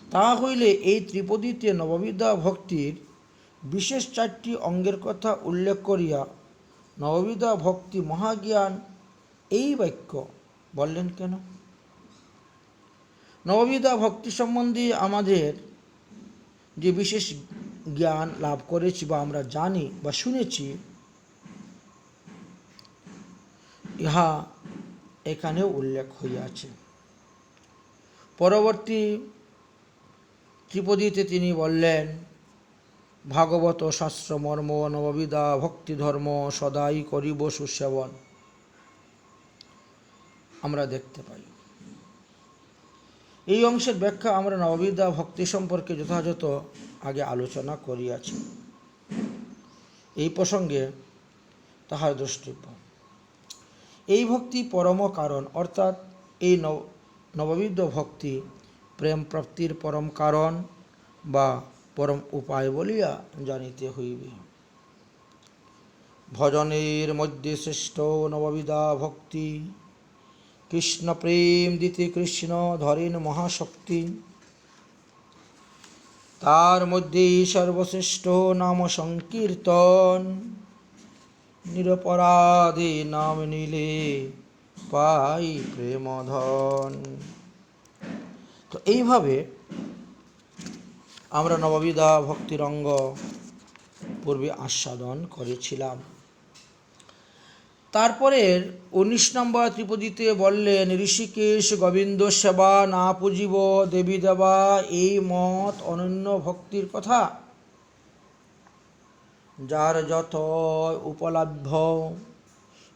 তাহা হইলে এই ত্রিপদীতে নববিধা ভক্তির বিশেষ 4টি অঙ্গের কথা উল্লেখ করিয়া নববিধা ভক্তি মহাজ্ঞান এই বাক্য বললেন কেন? নববিধা ভক্তি সম্বন্ধে আমাদের যে বিশেষ জ্ঞান লাভ করেছি বা আমরা জানি বা শুনেছি, ইহা এখানেও উল্লেখ হইয়াছে। পরবর্তী ত্রিপদীতে তিনি বললেন, ভাগবত শাস্ত্র মর্ম নববিধা ভক্তি ধর্ম সদাই করিব সুসেবন। আমরা দেখতে পাই এই অংশের ব্যাখ্যা আমরা নববিধা ভক্তি সম্পর্কে যথাযথ আগে আলোচনা করিয়াছি। এই প্রসঙ্গে তাহার দ্রষ্টব্য, এই ভক্তি পরম কারণ, অর্থাৎ এই নববিধ ভক্তি প্রেম প্রাপ্তির পরম কারণ বা পরম উপায় বলিয়া জানিতে হইবে। ভজনের মধ্যে শ্রেষ্ঠ নববিধা ভক্তি, কৃষ্ণ প্রেম দিতে কৃষ্ণ ধরেন মহাশক্তি, তার মধ্যে সর্বশ্রেষ্ঠ নাম সংকীর্তন, নিরপরাধে নাম নিলে পাই প্রেমধন। তো এইভাবে আমরা নববিধা ভক্তির অঙ্গ পূর্বে আস্বাদন করেছিলাম। তারপরের 19 নম্বর ত্রিপদীতে বললেন, ঋষিকেশ গোবিন্দ সেবা না পুজিব দেবী দেবা, এই মত অনন্য ভক্তির কথা। যার যত উপলব্ধ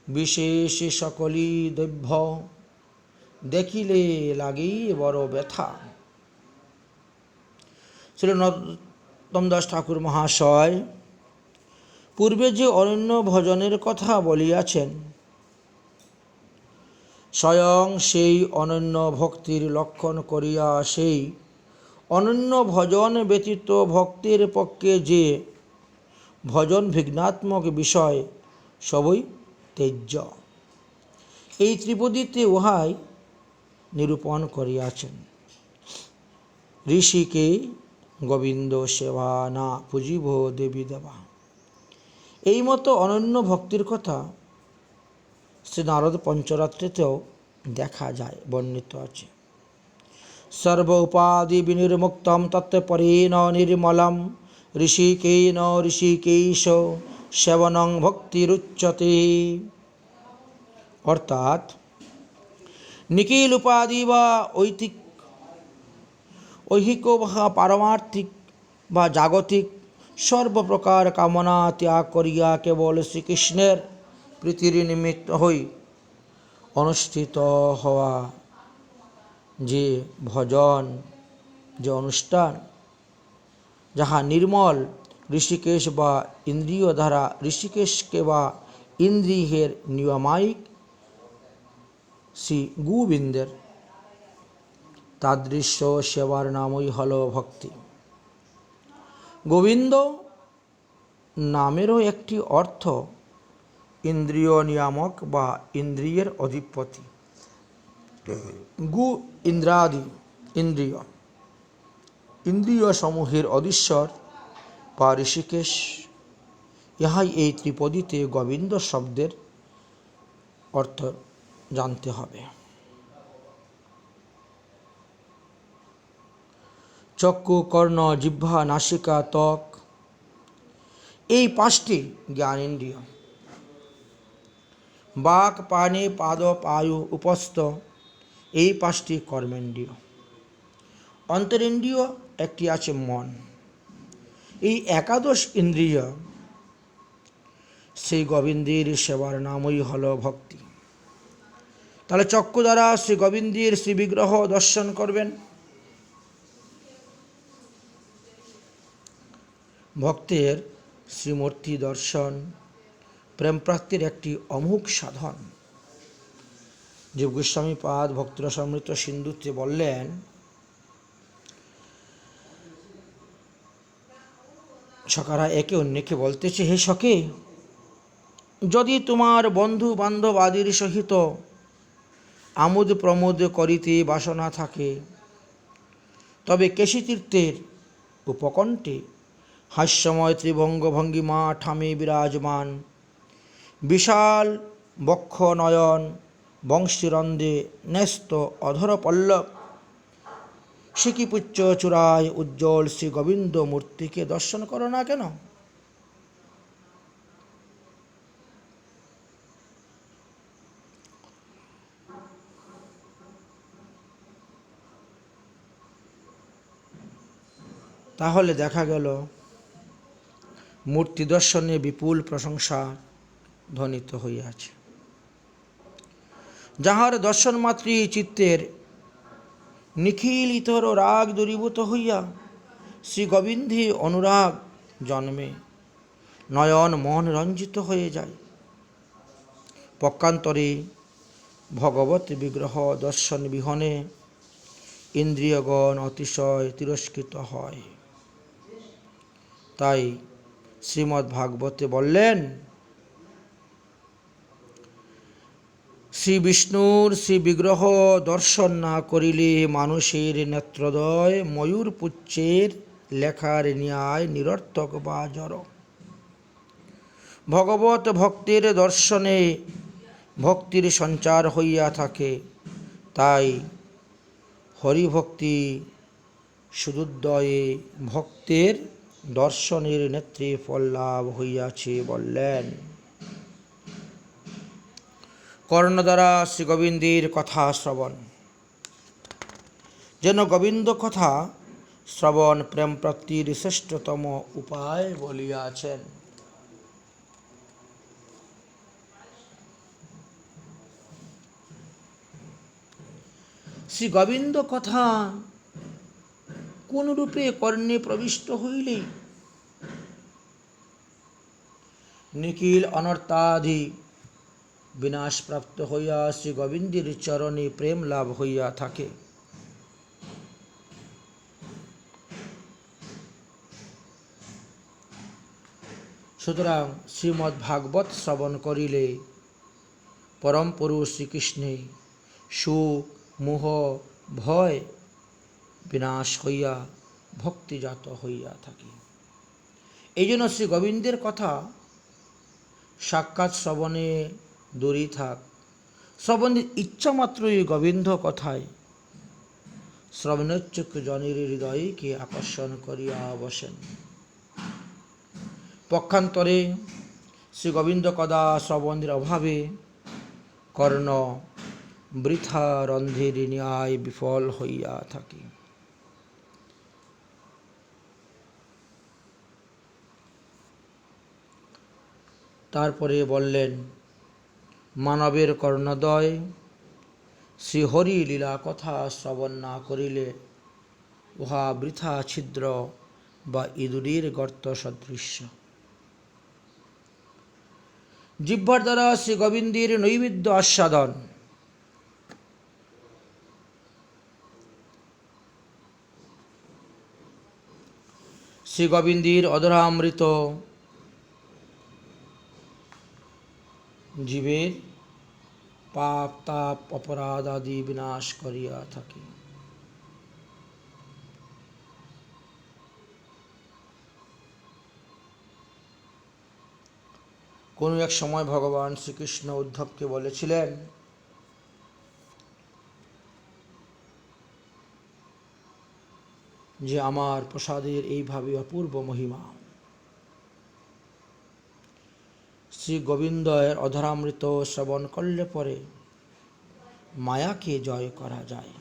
বিশেষ সকলই দৈভ্য, দেখিলে লাগেই বড় ব্যথা। শ্রী নরোত্তম দাস ঠাকুর মহাশয় পূর্বে যে অনন্য ভজনের কথা বলিয়াছেন, স্বয়ং সেই অনন্য ভক্তির লক্ষণ করিয়া সেই অনন্য ভজন ব্যতীত ভক্তের পক্ষে যে ভজন বিঘ্নাত্মক বিষয় সবই ত্যায্য, এই ত্রিপদীতে উহাই নিরূপণ করিয়াছেন। ঋষিকে গোবিন্দ সেবা না পুজিব দেবী দেবা, এই মতো অনন্য ভক্তির কথা শ্রী নারদ পঞ্চরাত্রিতেও দেখা যায়, বর্ণিত আছে। সর্ব উপাধি বিনির্মুক্তম তত্পরেণ নির্মলম, ঋষিকেন ঋষিকেশ সেবনং ভক্তিরুচ্যতে। অর্থাৎ নিখিল উপাধি বা ঐহিক বা পারমার্থিক বা জাগতিক সর্বপ্রকার কামনা ত্যাগ করিয়া কেবল শ্রীকৃষ্ণের প্রীতির নিমিত্ত হই অনুষ্ঠিত হওয়া যে ভজন, যে অনুষ্ঠান, যাহা নির্মল ঋষিকেশ বা ইন্দ্রিয় দ্বারা ঋষিকেশকে বা ইন্দ্রিয়ের নিয়ামক শ্রী গোবিন্দের তাদৃশ্য সেবার নামই হল ভক্তি। গোবিন্দ নামেরও একটি অর্থ ইন্দ্রিয় নিয়ামক বা ইন্দ্রিয়ের অধিপতি। গু ইন্দ্রাদি ইন্দ্রিয়, ইন্দ্রিয় সমূহের অধীশ্বর বা ঋষিকেশ, ইহাই এই ত্রিপদীতে গোবিন্দ শব্দের অর্থ জানতে হবে। চক্ষু কর্ণ জিহ্বা নাসিকা ত্বক, এই 5টি জ্ঞানেন্দ্রিয়। বাক পানি পাদ পায়ু উপস্থ, এই 5টি কর্মেন্দ্রিয়। অন্তরেন্দ্রিয় একটি আছে মন। এই 11 ইন্দ্রিয় সেই গোবিন্দের সেবার নামই হল ভক্তি। তাহলে চক্ষু দ্বারা শ্রী গোবিন্দের শ্রী বিগ্রহ দর্শন করবেন। ভক্তের শ্রীমূর্তি দর্শন প্রেম প্রাপ্তির একটি অমোঘ সাধন। জীব গোস্বামী পাদ ভক্তিরসামৃত সিন্ধুতে বললেন, সখারা একে অন্যকে বলতেছে, হে সখে, যদি তোমার বন্ধু বান্ধব আদির সহিত আমোদ প্রমোদ করিতে বাসনা থাকে, তবে কেশীতীর্থের উপকণ্ঠে হাস্যময় ত্রিভঙ্গ ভঙ্গিমা ঠামে বিরাজমান, বিশাল বক্ষ নয়ন বংশীরন্ধে ন্যস্ত অধর পল্লব সিকিপুচ্ছ চূড়ায় উজ্জ্বল শ্রী গোবিন্দ মূর্তিকে দর্শন করো না কেন? তাহলে দেখা গেল মূর্তি দর্শনে বিপুল প্রশংসা ধ্বনিত হইয়াছে। যাহার দর্শন মাত্রই চিত্তের নিখিল ইতর রাগ দূরীভূত হইয়া শ্রী গোবিন্দে অনুরাগ জন্মে, নয়ন মন রঞ্জিত হয়ে যায়। পক্ষান্তরে ভগবত বিগ্রহ দর্শন বিহনে ইন্দ্রিয়গণ অতিশয় তিরস্কৃত হয়। তাই শ্রীমদ্ ভাগবতে বললেন, শ্রী বিষ্ণুর শ্রী বিগ্রহ দর্শন না করিলে মানুষের নেত্রদয় ময়ূর পুচ্ছের লেখার ন্যায় নিরর্থক বা জড়। ভগবত ভক্তের দর্শনে ভক্তির সঞ্চার হইয়া থাকে, তাই হরিভক্তি সুদুদ্দয়ে ভক্তের দর্শনের নেত্রে ফল লাভ হইয়াছে বললেন। কর্ণ দ্বারা শ্রী গোবিন্দের কথা শ্রবণ, যেন গোবিন্দ কথা শ্রবণ প্রেম প্রাপ্তির শ্রেষ্ঠতম উপায় বলিয়াছেন। শ্রী গোবিন্দ কথা কোন রূপে কর্ণে প্রবিষ্ট হইলে নিখিল অনর্থাদি বিনাশ প্রাপ্ত হইয়া শ্রী গোবিন্দের চরণে প্রেম লাভ হইয়া থাকে। সুতরাং শ্রীমদ্ ভাগবত শ্রবণ করিলে পরম পুরুষ শ্রীকৃষ্ণে সুখ মোহ ভয় বিনাশ হইয়া ভক্তিজাত হইয়া থাকে। এই জন্য শ্রী গোবিন্দের কথা সাক্ষাৎ শ্রবণে দূরই থাক, শ্রবণের ইচ্ছা মাত্রই গোবিন্দ কথায় শ্রবণোচ্চুক জনের হৃদয়কে আকর্ষণ করিয়া বসেন। পক্ষান্তরে শ্রী গোবিন্দ কদা শ্রবণের অভাবে কর্ণ বৃথা রন্ধের ন্যায় বিফল হইয়া থাকে। তারপরে বললেন, মানবের কর্ণদ্বয় শ্রীহরি লীলা কথা শ্রবণ না করিলে উহা বৃথা ছিদ্র বা ইঁদুরের গর্ত সদৃশ্য। জিহ্বার দ্বারা শ্রী গোবিন্দের নৈবেদ্য আস্বাদন, শ্রী গোবিন্দের অধরামৃত জীবের পাপ তাপ অপরাধ আদি বিনাশ করিয়া থাকে। কোনো এক সময় ভগবান শ্রীকৃষ্ণ উদ্ধবকে বলেছিলেন, যে আমার প্রসাদের এইভাবে অপূর্ব মহিমা, শ্রী গোবিন্দের অধরামৃত শ্রবণ করলে পরে মায়াকে জয় করা যায়।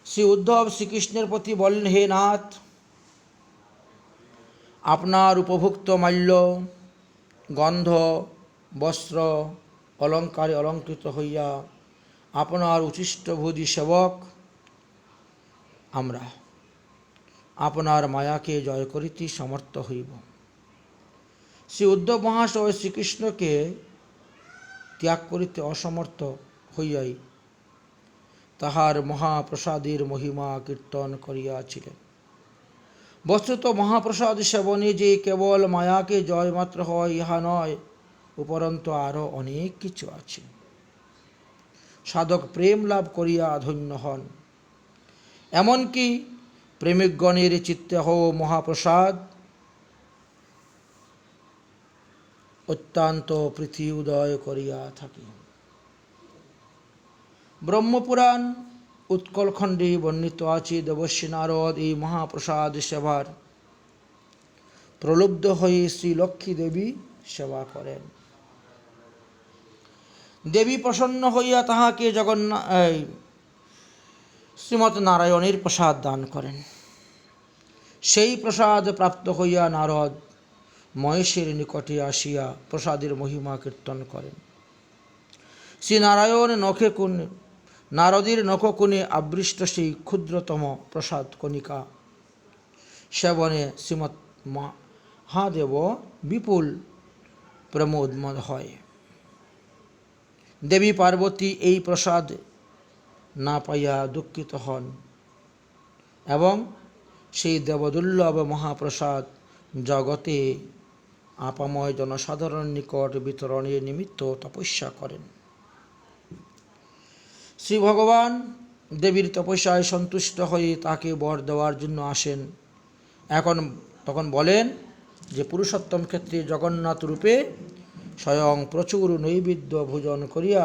শ্রী উদ্ধব শ্রীকৃষ্ণের প্রতি বললেন, হে নাথ, আপনার উপভুক্ত মাল্য গন্ধ বস্ত্র অলঙ্কারে অলঙ্কৃত হইয়া আপনার উচ্ছিষ্টভোজী সেবক আমরা আপনার মায়াকে জয় করিতে সমর্থ হইব। শ্রী উদ্ধব মহাশয় শ্রীকৃষ্ণকে ত্যাগ করিতে অসমর্থ হইয়াই তাহার মহাপ্রসাদের মহিমা কীর্তন করিয়াছিলেন। বস্তুত মহাপ্রসাদ সেবনে যে কেবল মায়াকে জয় মাত্র হয় ইহা নয়, উপরন্তু আরও অনেক কিছু আছে। সাধক প্রেম লাভ করিয়া ধন্য হন। এমনকি প্রেমিকগণের চিত্তে মহাপ্রসাদ অত্যন্ত প্রীতি উদয় করিয়া থাকে। ব্রহ্মপুরাণ উৎকলখণ্ডে বর্ণিত আছে, দেবর্ষি নারদ এই মহাপ্রসাদ সেবার প্রলুব্ধ হয়ে শ্রী লক্ষ্মী দেবী সেবা করেন। দেবী প্রসন্ন হইয়া তাহাকে শ্রীমৎ নারায়ণের প্রসাদ দান করেন। সেই প্রসাদ প্রাপ্ত হইয়া নারদ মহেশের নিকটে আসিয়া প্রসাদের মহিমা কীর্তন করেন। শ্রী নারায়ণ নারদের নখকুণে আবৃষ্ট সেই ক্ষুদ্রতম প্রসাদ কণিকা সেবনে শ্রীমৎ মহাদেব বিপুল প্রমোদমদ হয়। দেবী পার্বতী এই প্রসাদ না পাইয়া দুঃখিত হন এবং সেই দেবদুর্লভ মহাপ্রসাদ জগতে আপাময় জনসাধারণ নিকট বিতরণের নিমিত্ত তপস্যা করেন। শ্রী ভগবান দেবীর তপস্যায় সন্তুষ্ট হয়ে তাকে বর দেওয়ার জন্য আসেন। তখন বলেন যে পুরুষোত্তম ক্ষেত্রে জগন্নাথ রূপে স্বয়ং প্রচুর নৈবেদ্য ভোজন করিয়া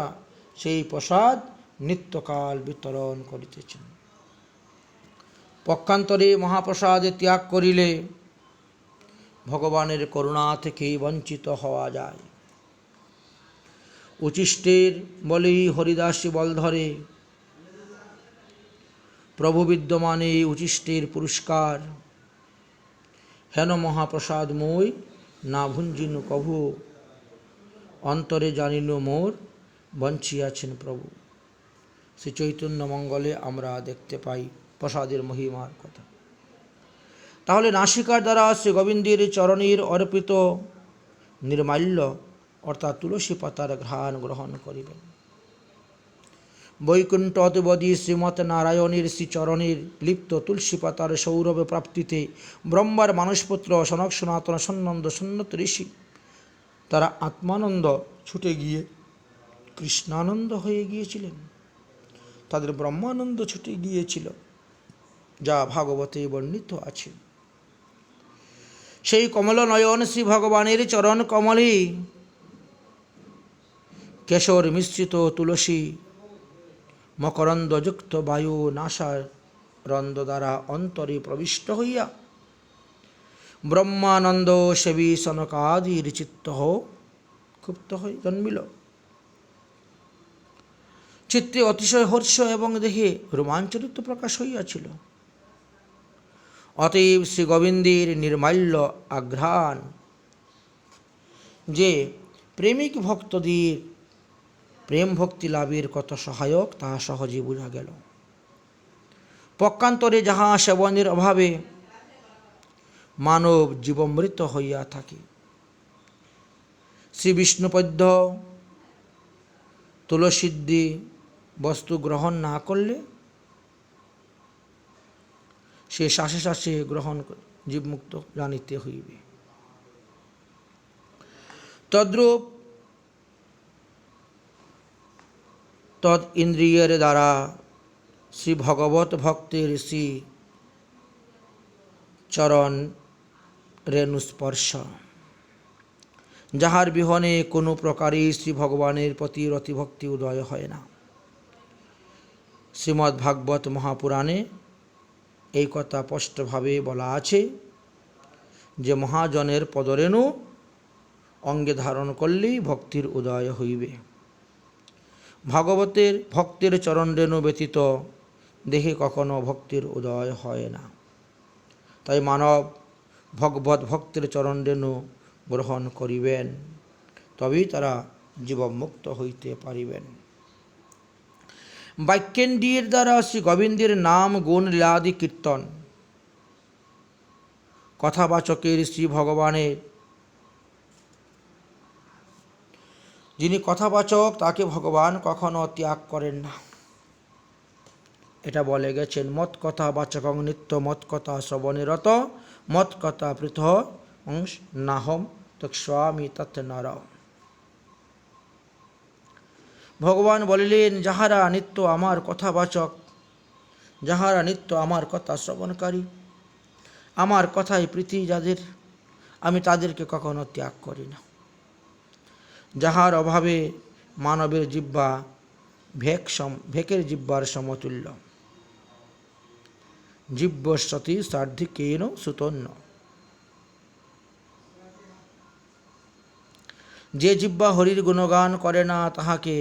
সেই প্রসাদ নিত্যকাল বিতরণ করিতেছেন। পক্ষান্তরে মহাপ্রসাদ ত্যাগ করিলে ভগবানের করুণা থেকে বঞ্চিত হওয়া যায়। উচিষ্টের বলেই হরিদাসী বল ধরে, প্রভু বিদ্যমানে উচিষ্টের পুরস্কার, হেন মহাপ্রসাদ মই না ভুঞ্জিনু কভু, অন্তরে জানিনু মোর বঞ্চিয়াছেন প্রভু। শ্রী চৈতন্য মঙ্গলে আমরা দেখতে পাই প্রসাদের মহিমার কথা। তাহলে নাসিকার দ্বারা শ্রী গোবিন্দের চরণের অর্পিত নির্মাল্য অর্থাৎ তুলসী পাতার ঘ্রাণ গ্রহণ করিবেন। বৈকুণ্ঠ অতিবদী শ্রীমৎ নারায়ণের শ্রীচরণের লিপ্ত তুলসী পাতার সৌরভ প্রাপ্তিতে ব্রহ্মার মানসপুত্র সনক সনাতন সন্নন্দ সন্নত ঋষি তারা আত্মানন্দ ছুটে গিয়ে কৃষ্ণানন্দ হয়ে গিয়েছিলেন। তাদের ব্রহ্মানন্দ ছুটে গিয়েছিল, যা ভাগবতে বর্ণিত আছে। সেই কমল নয়ন শ্রী ভগবানের চরণ কমলে কেশর মিশ্রিত তুলসী মকরন্দযুক্ত বায়ু নাসার রন্ধ্র দ্বারা অন্তরে প্রবিষ্ট হইয়া ব্রহ্মানন্দ সেবী সনকাদির চিত্ত ক্ষুব্ধ হয়ে জন্মিল। চিত্তে অতিশয় হর্ষ এবং দেহে রোমাঞ্চরিত প্রকাশ হইয়াছিল। অতএব শ্রী গোবিন্দের নির্মাল্য আঘ্রাণ যে প্রেমিক ভক্তদের প্রেম ভক্তি লাভের কত সহায়ক তাহা সহজে বোঝা গেল। পক্ষান্তরে যাহা সেবনের অভাবে মানব জীবমৃত হইয়া থাকে, শ্রী বিষ্ণুপদ্য তুলসিদ্দি বস্তু গ্রহণ না করলে সে শ্বাসে শ্বাসে গ্রহণ জীবমুক্ত জানিতে হইবে। তদ্রূপ তদ ইন্দ্রিয়ের দ্বারা শ্রী ভগবত ভক্তের শ্রী চরণ রেণুস্পর্শ, যাহার বিহনে কোনো প্রকারে শ্রী ভগবানের প্রতি রতিভক্তি উদয় হয় না। শ্রীমদ্ ভাগবত মহাপুরাণে এই কথা স্পষ্টভাবে বলা আছে যে মহাজনের পদরেণু অঙ্গে ধারণ করলেই ভক্তির উদয় হইবে। ভাগবতের ভক্তের চরণ রেণু ব্যতীত দেহে কখনো ভক্তির উদয় হয় না। তাই মানব ভগবত ভক্তের চরণ রেণু গ্রহণ করিবেন, তবেই তারা জীবমুক্ত হইতে পারিবেন। বাক্যেন্দ্রিয়ের দ্বারা শ্রী গোবিন্দের নাম গুণ লীলাদি কীর্তন, কথাবাচকের শ্রী ভগবানের, যিনি কথাবাচক তাকে ভগবান কখনো ত্যাগ করেন না। এটা বলে গেছেন, মত কথা বাচকং নিত্য মত কথা শ্রবণেরত মত কথা পৃথ অংশ নাহম তৎস্বামী তৎ নর। ভগবান বলিলেন, যাহারা নিত্য আমার কথাবাচক, যাহারা নিত্য আমার কথা শ্রবণকারী, আমার কথায় প্রীতি যাদের, আমি তাদেরকে কখনো ত্যাগ করি না। যাহার অভাবে মানবের জিহ্বা ভেকের জিহ্বার সমতুল্য, জিহ্বস্বতী সার্ধিকেন সুতন্য। যে জিহ্বা হরির গুণগান করে না, তাহাকে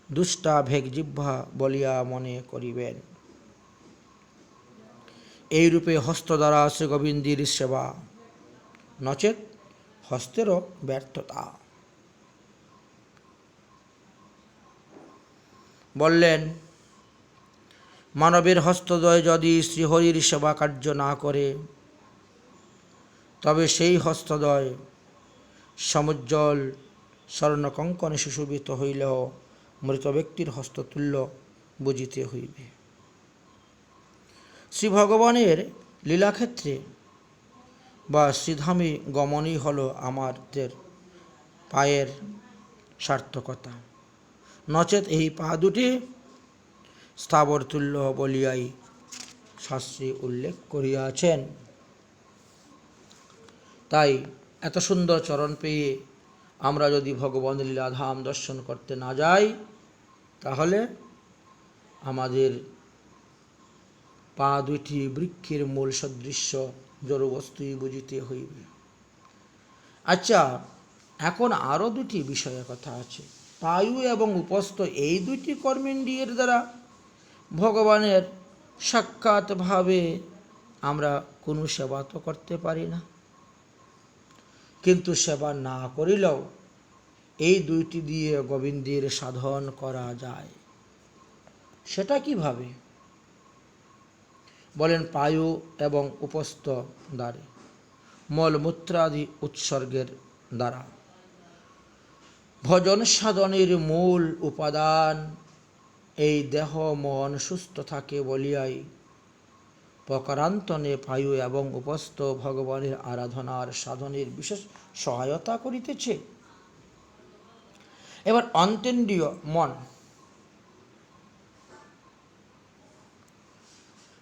দুষ্টা ভেক জিহ্বা বলিয়া মনে করিবেন। এইরূপে হস্ত দ্বারা শ্রী গোবিন্দের সেবা, নচেত হস্তেরও ব্যর্থতা। বললেন, মানবের হস্তদ্বয় যদি শ্রীহরির সেবা কার্য না করে, তবে সেই হস্তদ্বয় সমুজ্জ্বল স্বর্ণকঙ্কণে সুশোভিত হইলেও মৃত ব্যক্তির হস্ততুল্য বুঝিতে হইবে। শ্রী ভগবানের লীলাক্ষেত্রে বা শ্রীধামে গমনই হল আমাদের পায়ের সার্থকতা, নচেত এই পা দুটি স্থাবর তুল্য বলিয়াই শাস্ত্রে উল্লেখ করিয়াছেন। তাই এত সুন্দর চরণ পেয়ে আমরা যদি ভগবান লীলাধাম দর্শন করতে না যাই, তাহলে আমাদের পা দুইটি বৃক্ষের মূল সদৃশ্য জড়বস্তুই বুঝিতে হইবে। আচ্ছা, এখন আরও দুটি বিষয়ের কথা আছে। পায়ু এবং উপস্থ এই দুইটি কর্মেন্দ্রিয়ের দ্বারা ভগবানের সাক্ষাৎভাবে আমরা কোনো সেবা তো করতে পারি না, কিন্তু সেবা না করিলেও এই দুইটি দিয়ে গোবিন্দের সাধন করা যায়। সেটা কিভাবে? বলেন, পায়ু এবং উপস্থ দ্বারে মলমূত্রাদি উৎসর্গের দ্বারা ভজন সাধনের মূল উপাদান এই দেহ মন সুস্থ থাকে বলিয়াই প্রকারান্তনে পায়ু এবং উপস্থ ভগবানের আরাধনার সাধনের বিশেষ সহায়তা করিতেছে। এবার অন্তেন্দ্রিয় মন,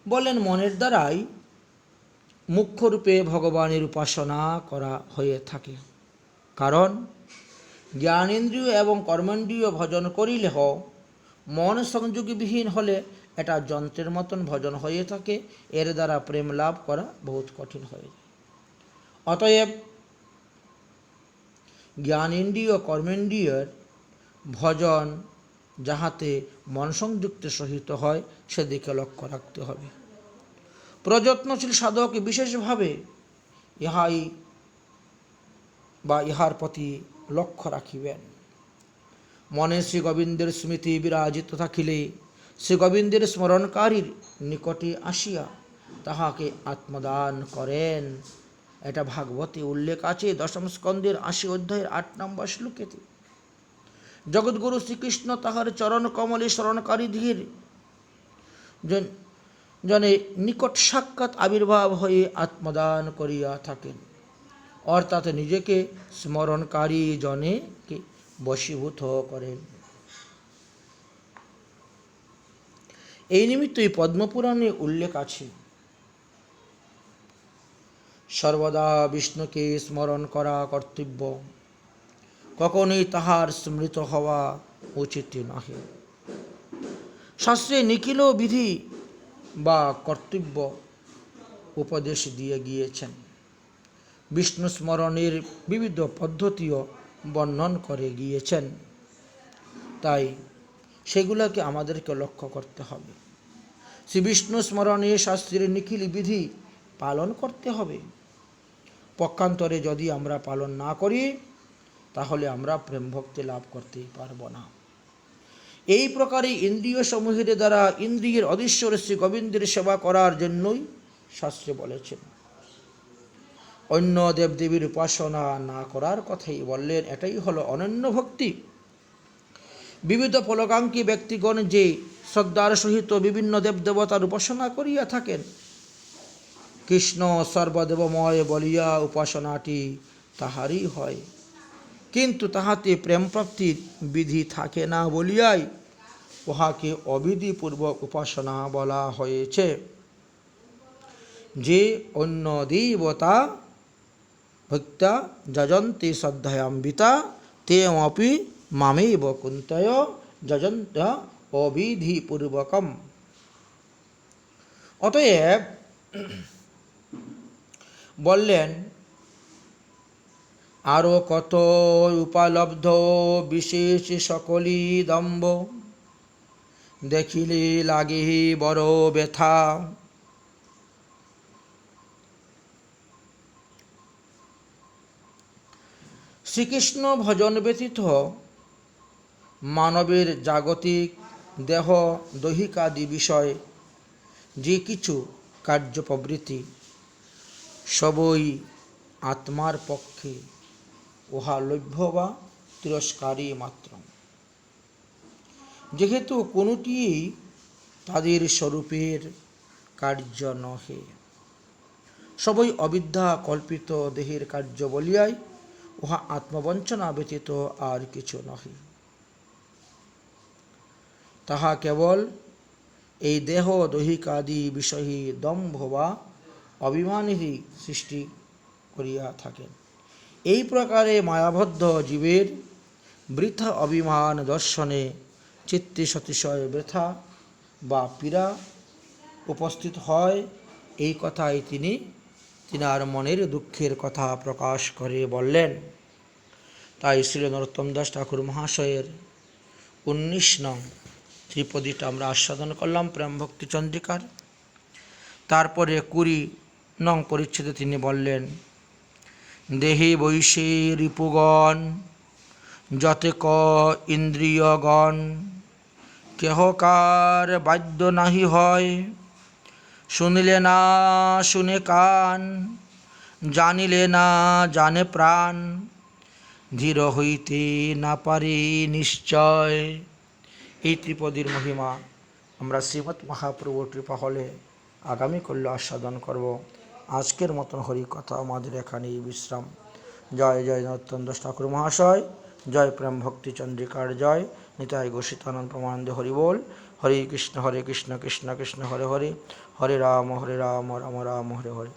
বলেন মনের দ্বারাই মুখ্যরূপে ভগবানের উপাসনা করা হয়ে থাকে। কারণ জ্ঞানেন্দ্রিয় এবং কর্মেন্দ্রিয় ভজন করিলেও মন সংযোগবিহীন হলে এটা যন্ত্রের মতন ভজন হয়ে থাকে, এর দ্বারা প্রেম লাভ করা বহুত কঠিন হয়ে যায়। অতএব জ্ঞানেন্দ্রিয় কর্মেন্দ্রিয়ের ভজন যাহাতে মন সংযুক্ত সহিত হয়, সেদিকে লক্ষ্য রাখতে হবে। প্রযত্নশীল সাধক বিশেষভাবে ইহার প্রতি লক্ষ্য রাখিবেন। মনে শ্রী গোবিন্দের স্মৃতি বিরাজিত থাকিলে শ্রী গোবিন্দের স্মরণকারীর নিকটে আসিয়া তাহাকে আত্মদান করেন। এটা ভাগবতে উল্লেখ আছে, দশম স্কন্ধের 80 অধ্যায়ের 8 নম্বর শ্লোকেতে। জগৎগুরু শ্রীকৃষ্ণ তাহার চরণ কমলে স্মরণকারীদের জনে নিকট সাক্ষাৎ আবির্ভাব হয়ে আত্মদান করিয়া থাকেন, অর্থাৎ নিজেকে স্মরণকারী জনেকে বশীভূত করেন। এই নিমিত্তই পদ্মপুরাণে উল্লেখ আছে, সর্বদা বিষ্ণুকে স্মরণ করা কর্তব্য, কখনোই তাহার স্মৃত হওয়া উচিত নহে। শাস্ত্রে নিখিল বিধি বা কর্তব্য উপদেশ দিয়ে গিয়েছেন। বিষ্ণু স্মরণের বিবিধ পদ্ধতিও বর্ণন করে গিয়েছেন। তাই সেগুলোকে আমাদেরকে লক্ষ্য করতে হবে। শ্রী বিষ্ণু স্মরণে শাস্ত্রের নিখিল বিধি পালন করতে হবে। পক্ষান্তরে যদি আমরা পালন না করি, তাহলে আমরা প্রেম ভক্তি লাভ করতে পারব না। এই প্রকারে ইন্দ্রিয় সমূহের দ্বারা ইন্দ্রিয়ের অধীশ্বর শ্রী গোবিন্দের সেবা করার জন্যই শাস্ত্রে বলেছেন। অন্য দেবদেবীর উপাসনা না করার কথাই বললেন। এটাই হলো অনন্য ভক্তি। বিবিধ ফলকাঙ্ক্ষী ব্যক্তিগণ যে শ্রদ্ধার সহিত বিভিন্ন দেবদেবতার উপাসনা করিয়া থাকেন, কৃষ্ণ সর্বদেবময় বলিয়া উপাসনাটি তাহারই হয়। কিন্তু তাহাতে প্রেমপ্রাপ্তির বিধি থাকে না বলিয়াই উহাকে অবিধিপূর্বক উপাসনা বলা হয়েছে। যে অন্য দেবতা ভক্তা যজন্তে শ্রদ্ধায়ান্বিতা তেমপি মামেব কুন্তয় যজন্ত অবিধিপূর্বকম। অতএব বললেন, আরও কত উপলব্ধ বিশেষ সকলই দম্ভ, দেখিলে লাগে বড় ব্যথা। শ্রীকৃষ্ণ ভজন ব্যতীত মানবের জাগতিক দেহ দৈহিকাদি বিষয় যে কিছু কার্য প্রবৃত্তি সবই আত্মার পক্ষে উহা লভ্য বা তিরস্কারী মাত্র, যেহেতু কোনটি তাদের স্বরূপের কার্য নহে। সবই অবিদ্যা কল্পিত দেহের কার্য বলিয়াই উহা আত্মবঞ্চনা ব্যতীত আর কিছু নহে। তাহা কেবল এই দেহ দৈহিকাদি বিষয়ে দম্ভ বা অভিমানেরই সৃষ্টি করিয়া থাকেন। এই প্রকারে মায়াবদ্ধ জীবের বৃথা অভিমান দর্শনে চিত্তে সতিশয় বৃথা বা পীড়া উপস্থিত হয়। এই কথাই তিনার মনের দুঃখের কথা প্রকাশ করে বললেন। তাই শ্রী নরোত্তম দাস ঠাকুর মহাশয়ের 19 নং ত্রিপদীটা আমরা আস্বাদন করলাম প্রেম ভক্তি চন্দ্রিকার। তারপরে 20 নং পরিচ্ছেদে তিনি বললেন, দেহে বৈশে রিপুগণ যতেক ইন্দ্রিয়গণ, কেহকার বাদ্য নাহি হয়, শুনিলে না শুনে কান, জানিলে না জানে প্রাণ, ধীর হইতে না পারে নিশ্চয়। এই ত্রিপদীর মহিমা আমরা শ্রীমৎ মহাপ্রভুর কৃপা হলে আগামী কল্য আস্বাদন করব। আজকের মতন হরি কথা আমাদের এখানেই বিশ্রাম। জয় জয় নরোত্তম দাস ঠাকুর মহাশয়, জয় প্রেম ভক্তি চন্দ্রিকার জয়। নিতাই ঘোষিতানন্দ প্রমানন্দে হরি বল। হরে কৃষ্ণ কৃষ্ণ কৃষ্ণ হরে হরে, হরে রাম রাম রাম হরে হরে।